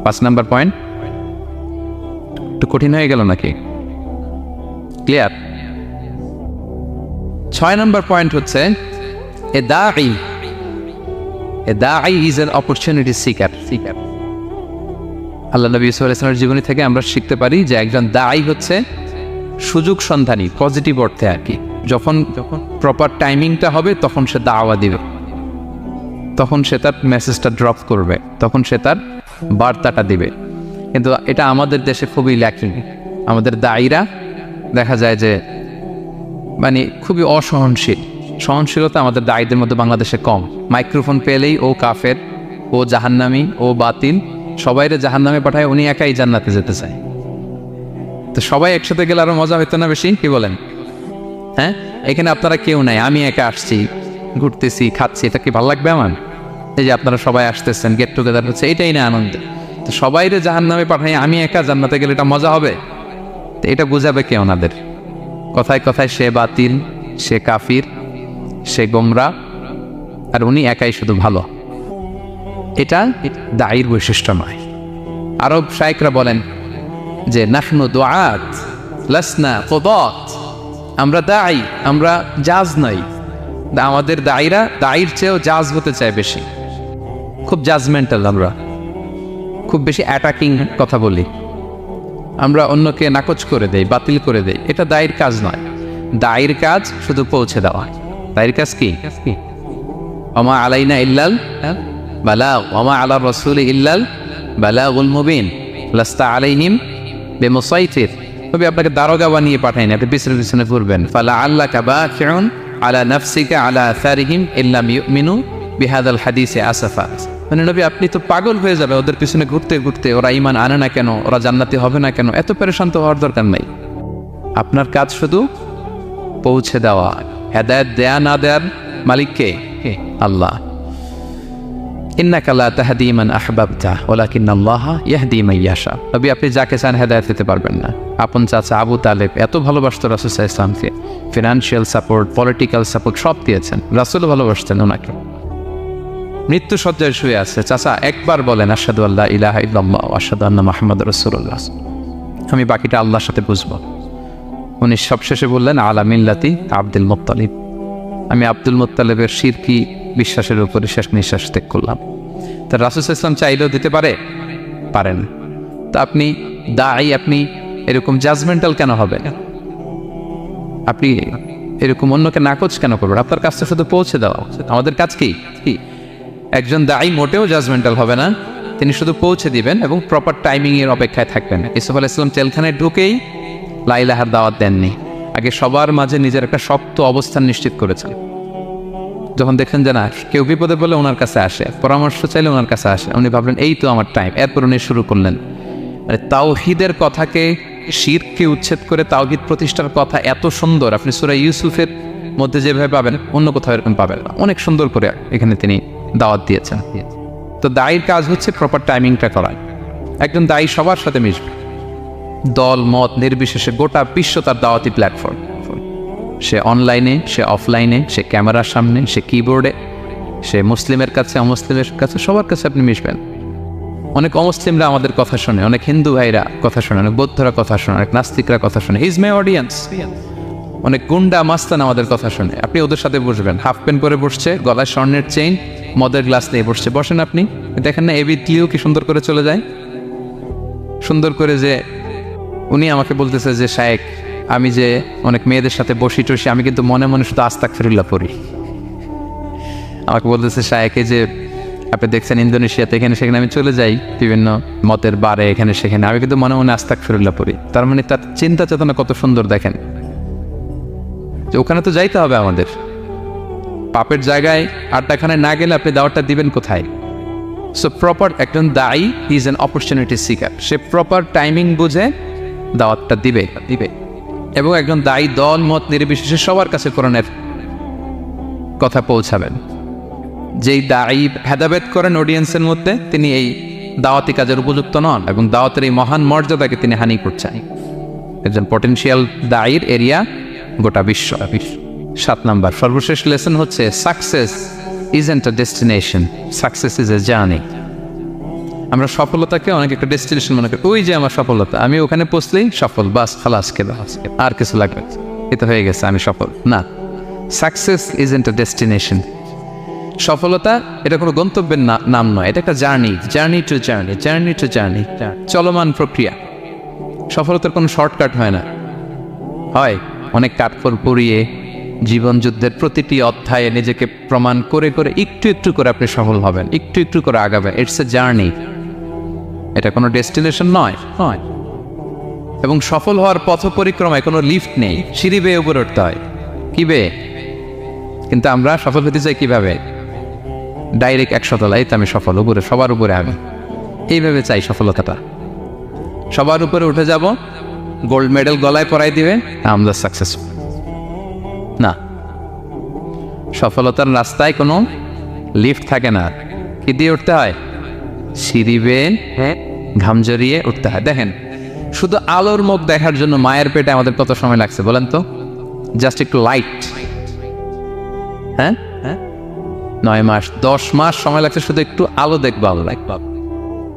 Speaker 1: 5 নাম্বার পয়েন্ট একটু কঠিন হয়ে গেল নাকি? ক্লিয়ার? 6 নাম্বার পয়েন্ট হচ্ছে এ দাঈ ইজ অ্যান অপরচুনিটি সিকার। আল্লাহ নবী ইউসুফ আলাইহিস সালামের জীবনী থেকে আমরা শিখতে পারি যে একজন দাঈ হচ্ছে সুযোগ সন্ধানী, পজিটিভ অর্থে আর কি। যখন প্রপার টাইমিংটা হবে তখন সে দাওয়া দিবে, তখন সে তার মেসেজটা ড্রপ করবে, তখন সে তার বার্তাটা দিবে। কিন্তু এটা আমাদের দেশে খুবই ল্যাকিং। আমাদের দায়ীরা দেখা যায় যে মানে খুবই অসহনশীল, সহনশীলতা আমাদের দায়ীদের মধ্যে বাংলাদেশে কম। মাইক্রোফোন পেলেই ও কাফের, ও জাহান্নামী, ও বাতিল, সবাইরে জাহান্নামে পাঠায়, উনি একাই জান্নাতে যেতে চায়। তো সবাই একসাথে গেলে আরো মজা হইতো না বেশি? কি বলেন? হ্যাঁ, এখানে আপনারা কেউ নাই, আমি একা আসছি, ঘুরতেছি, খাচ্ছি, এটা কি ভালো লাগবে আমার? এই যে আপনারা সবাই আসতেছেন, গেট টুগেদার হচ্ছে, এটাই না আনন্দ। তো সবাইরে জাহান্নামে পাঠাই, আমি একা জান্নাতে গেলে এটা মজা হবে? তো এটা বুঝাবে কে ওনাদের? কথায় কথায় সে বাতিল, সে কাফির, সে গোমরা, আর উনি একাই শুধু ভালো। এটা দায়ীর বৈশিষ্ট্য নয়। আরব শায়েখরা বলেন যে নাহনু দুআত লাসনা কুদাত, আমরা দায়ী, আমরা জাজ নই। আমাদের দায়ীরা দায়ীর চেয়েও জাজ হতে চায় বেশি, খুব জাজমেন্টাল, আমরা খুব বেশি অ্যাটাকিং কথা বলি, আমরা অন্যকে নাকচ করে দেই, বাতিল করে দেই। এটা দায়ীর কাজ নয়। দায়ীর কাজ শুধু পৌঁছে দেওয়া। দায়ীর কাজ কি? ওমা আলাইনা ইল্লাল বালাগ ওমা আলা রাসূলি ইল্লাল বালাগুল মুবিন লাস্তা আলাইহিম বিমুসাইতির। তবে আপনাকে দারোগা বানিয়ে পাঠাইনি, আপনি পিছনে পিছনে ঘুরবেন। ফালা আল্লাকা বাকিউন আলা নাফসিকা আলা আসারিহিম ইল্লাম ইউমিনু বিহাদাল হাদিসে আসাফা। মানে নবী, আপনি তো পাগল হয়ে যাবে ওদের পিছনে ঘুরতে ঘুরতে, ওরা ঈমান আনে না কেন, ওরা জান্নাতি হবে না কেন, এত পেরেশান তো হওয়ার দরকার নাই। আপনার কাজ শুধু পৌঁছে দেওয়া। হেদায়েত দেয়া না দেয়ার মালিক কে? আল্লাহ। ইন্নাকা লা তাহদি মান আহবাবতা ওয়ালাকিন্নাল্লাহা ইয়াহদি মান ইয়াশা। নবী, আপনি যাকে চান হেদায়েত দিতে পারবেন না। আপন চাচা আবু তালেব এত ভালোবাসতো রাসূল সাল্লাল্লাহু আলাইহি ওয়াসাল্লামকে, ফিনান্সিয়াল সাপোর্ট, পলিটিক্যাল সাপোর্ট সব দিয়েছেন। রাসূল ভালোবাসতেন ওনাকে। মৃত্যু সজ্জায় শুয়ে আছে, চাচা একবার বলেন আশহাদু আল্লা ইলাহা ইল্লাল্লাহ ওয়া আশহাদু আন্না মুহাম্মাদুর রাসূলুল্লাহ, আমি বাকিটা আল্লাহর সাথে বুঝবো। উনি সবশেষে বললেন আলা মিল্লাতি আব্দুল মুত্তালিব, আমি আব্দুল মুত্তালিবের শিরকি বিশ্বাসের উপরে শেষ নিঃশ্বাস ত্যাগ করলাম। তা রাসূল সাল্লাল্লাহু আলাইহি ওয়াসাল্লাম চাইলেও দিতে পারেন। তা আপনি দাঈ, আপনি এরকম জাজমেন্টাল কেন হবেন? আপনি এরকম অন্যকে নাকচ কেন করবেন? আপনার কাজটা শুধু পৌঁছে দেওয়া। আমাদের কাজ কি? একজন দাঈ মোটেও জাজমেন্টাল হবে না, তিনি শুধু পৌঁছে দিবেন এবং প্রপার টাইমিং এর অপেক্ষায় থাকবেন। ইউসুফ আলাইহিস সালাম জেলখানায় ঢুকেই লা ইলাহার দাওয়াত দেননি, আগে সবার মাঝে নিজের একটা শক্ত অবস্থান নিশ্চিত করেছেন। যখন দেখেন যে না, কেউ বিপদে বলে ওনার কাছে আসে, পরামর্শ চাইলে ওনার কাছে আসে, উনি ভাবলেন এই তো আমার টাইম। এরপর উনি শুরু করলেন মানে তাওহীদের কথাকে, শিরককে উচ্ছেদ করে তাওহীদ প্রতিষ্ঠার কথা এত সুন্দর, আপনি সূরা ইউসুফের মধ্যে যেভাবে পাবেন অন্য কোথাও এরকম পাবেন না। অনেক সুন্দর করে এখানে তিনি দাওয়াত দিয়েছেন। তো দায়ীর কাজ হচ্ছে প্রপার টাইমিংটা করা। একজন দায়ী সবার সাথে মিশবে, দল মত নির্বিশেষে, গোটা বিশ্ব তার দাওয়াতি প্ল্যাটফর্ম। সে অনলাইনে, সে অফলাইনে, সে ক্যামেরার সামনে, সে কিবোর্ডে, সে মুসলিমের কাছে, অমুসলিমের কাছে, সবার কাছে আপনি মিশবেন। অনেক অমুসলিমরা আমাদের কথা শোনে, অনেক হিন্দু ভাইরা কথা শোনে, অনেক বৌদ্ধরা কথা শোনে, অনেক নাস্তিকরা কথা শোনে। হিজ মাই অডিয়েন্স। অনেক গুন্ডা মাস্তান আমাদের কথা শোনে। আপনি ওদের সাথে বসবেন, হাফ প্যান্ট পরে বসছে, গলায় স্বর্ণের চেইন, মদের গ্লাস নিয়ে বসছে, বসেন আপনি। দেখেন না এবি ক্লিও কি সুন্দর করে চলে যায়, সুন্দর করে। যে উনি আমাকে বলতেছে যে শায়েক, আমি যে অনেক মেয়েদের সাথে বসি টসি, আমি কিন্তু মনে মনে শুধু আস্তাগফিরুল্লাহ পড়ি। আমাকে বলতেছে শায়েকে যে আপনি দেখছেন ইন্দোনেশিয়াতে এখানে সেখানে আমি চলে যাই বিভিন্ন মতের বারে, এখানে সেখানে, আমি কিন্তু মনে মনে আস্তাগফিরুল্লাহ পড়ি। তার মানে তার চিন্তা চেতনা কত সুন্দর দেখেন, যে ওখানে তো যাইতে হবে আমাদের। পাপের জায়গায় আড্ডাখানায় না গেলে আপনি দাওয়াতটা দিবেন কোথায়? সো প্রপার একজন দায়ী is an opportunity seeker. Say proper timing বুঝে দাওয়াতটা দিবে। এবং একজন দায়ী দল মত নির্বিশেষে সবার কাছে কোরআনের কথা পৌঁছাবেন। যেই দায়ী ভেদাভেদ করেন অডিয়েন্সের মধ্যে, তিনি এই দাওয়াতি কাজের উপযুক্ত নন এবং দাওয়াতের এই মহান মর্যাদাকে তিনি হানি করছেন। একজন পটেনশিয়াল দায়ীর এরিয়া গোটা বিশ্ব। 7 নাম্বার সর্বশেষ লেসন হচ্ছে success isn't a destination, success is a journey. আমরা সফলতাকে অনেক একটা ডেস্টিনেশন মনে করি, ওই যে আমার সফলতা, আমি ওখানে পৌঁছলেই সফল, বাস খালাস, আর কিছু লাগবে, এটা হয়ে গেছে, আমি সফল না। Success isn't a destination. সফলতা এটা কোনো গন্তব্যের নাম নয়, এটা একটা journey, journey to journey, journey to journey, চলমান প্রক্রিয়া। সফলতার কোনো শর্টকাট হয় না, হয় অনেক কাঠখড় পুড়িয়ে জীবন যুদ্ধের প্রতিটি অধ্যায়ে নিজেকে প্রমাণ করে করে একটু একটু করে আপনি সফল হবেন, একটু একটু করে আগাবেন। ইটস এ জার্নি, এটা কোনো ডেস্টিনেশন নয়। এবং সফল হওয়ার পথ পরিক্রমায় কোনো লিফট নেই, সিঁড়ি বেয়ে উপরে উঠতে হয়। কি বেয়ে? কিন্তু আমরা সফল হতে চাই কিভাবে? ডাইরেক্ট 100 তলায় তো আমি সফল, উপরে, সবার উপরে আমি, এইভাবে চাই সফলতাটা। সবার উপরে উঠে যাব, গোল্ড মেডেল গলায় পরাই দিবে, আমরা সাকসেসফুল না। সফলতার রাস্তায় কোনো লিফট থাকে না, কি দিয়ে উঠতে হয়? সিঁড়ি বেয়ে ঘাম জড়িয়ে উঠতে হয়। দেখেন, শুধু আলোর মুখ দেখার জন্য মায়ের পেটে আমাদের কত সময় লাগছে বলেন তো? জাস্ট একটু লাইট, 9 মাস 10 মাস সময় লাগছে শুধু একটু আলো দেখবো,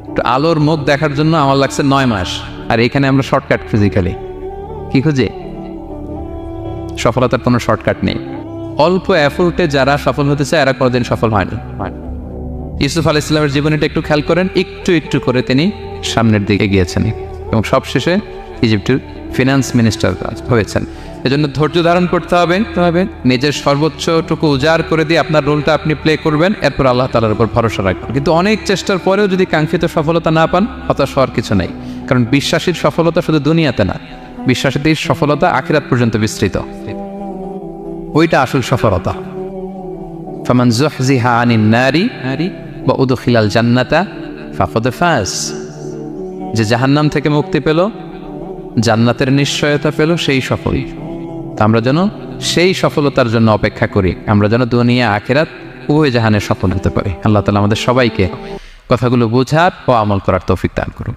Speaker 1: একটু আলোর মুখ দেখার জন্য আমার লাগছে 9 মাস। আর এখানে আমরা শর্টকাট ফিজিক্যালি কি খুঁজি? সফলতার কোনো শর্টকাট নেই। অল্প এফোর্টে যারা সফল হতে চায় এরা কোনোদিন সফল হয় না। ইউসুফ আলাইহিস সালামের জীবনীটা একটু খেয়াল করেন, একটু একটু করে তিনি সামনের দিকে গিয়েছেন এবং সবশেষে ইজিপ্টের ফিনান্স মিনিস্টার হয়েছেন। এজন্য ধৈর্য ধারণ করতে হবে, নিজের সর্বোচ্চটুকু উজাড় করে দিয়ে আপনার রোলটা আপনি প্লে করবেন, এরপর আল্লাহ তাআলার উপর ভরসা রাখবেন। কিন্তু অনেক চেষ্টার পরেও যদি কাঙ্ক্ষিত সফলতা না পান, হতাশ হওয়ার কিছু নেই। কারণ বিশ্বাসীর সফলতা শুধু দুনিয়াতে না, বিশ্বাসীদের সফলতা আখিরাত পর্যন্ত বিস্তৃত, ওইটা আসল সফলতা। ফামান যুহজিহা আনিন নারি ওয়া উদখিলাল জান্নাতা ফাকাদ ফাজ। যে জাহান্নাম থেকে মুক্তি পেল, জান্নাতের নিশ্চয়তা পেল, সেই সফল। তা আমরা যেন সেই সফলতার জন্য অপেক্ষা করি, আমরা যেন দুনিয়া আখিরাত উভয় জাহানে সফল হতে পারি। আল্লাহ তাআলা আমাদের সবাইকে কথাগুলো বোঝার ও আমল করার তৌফিক দান করুন।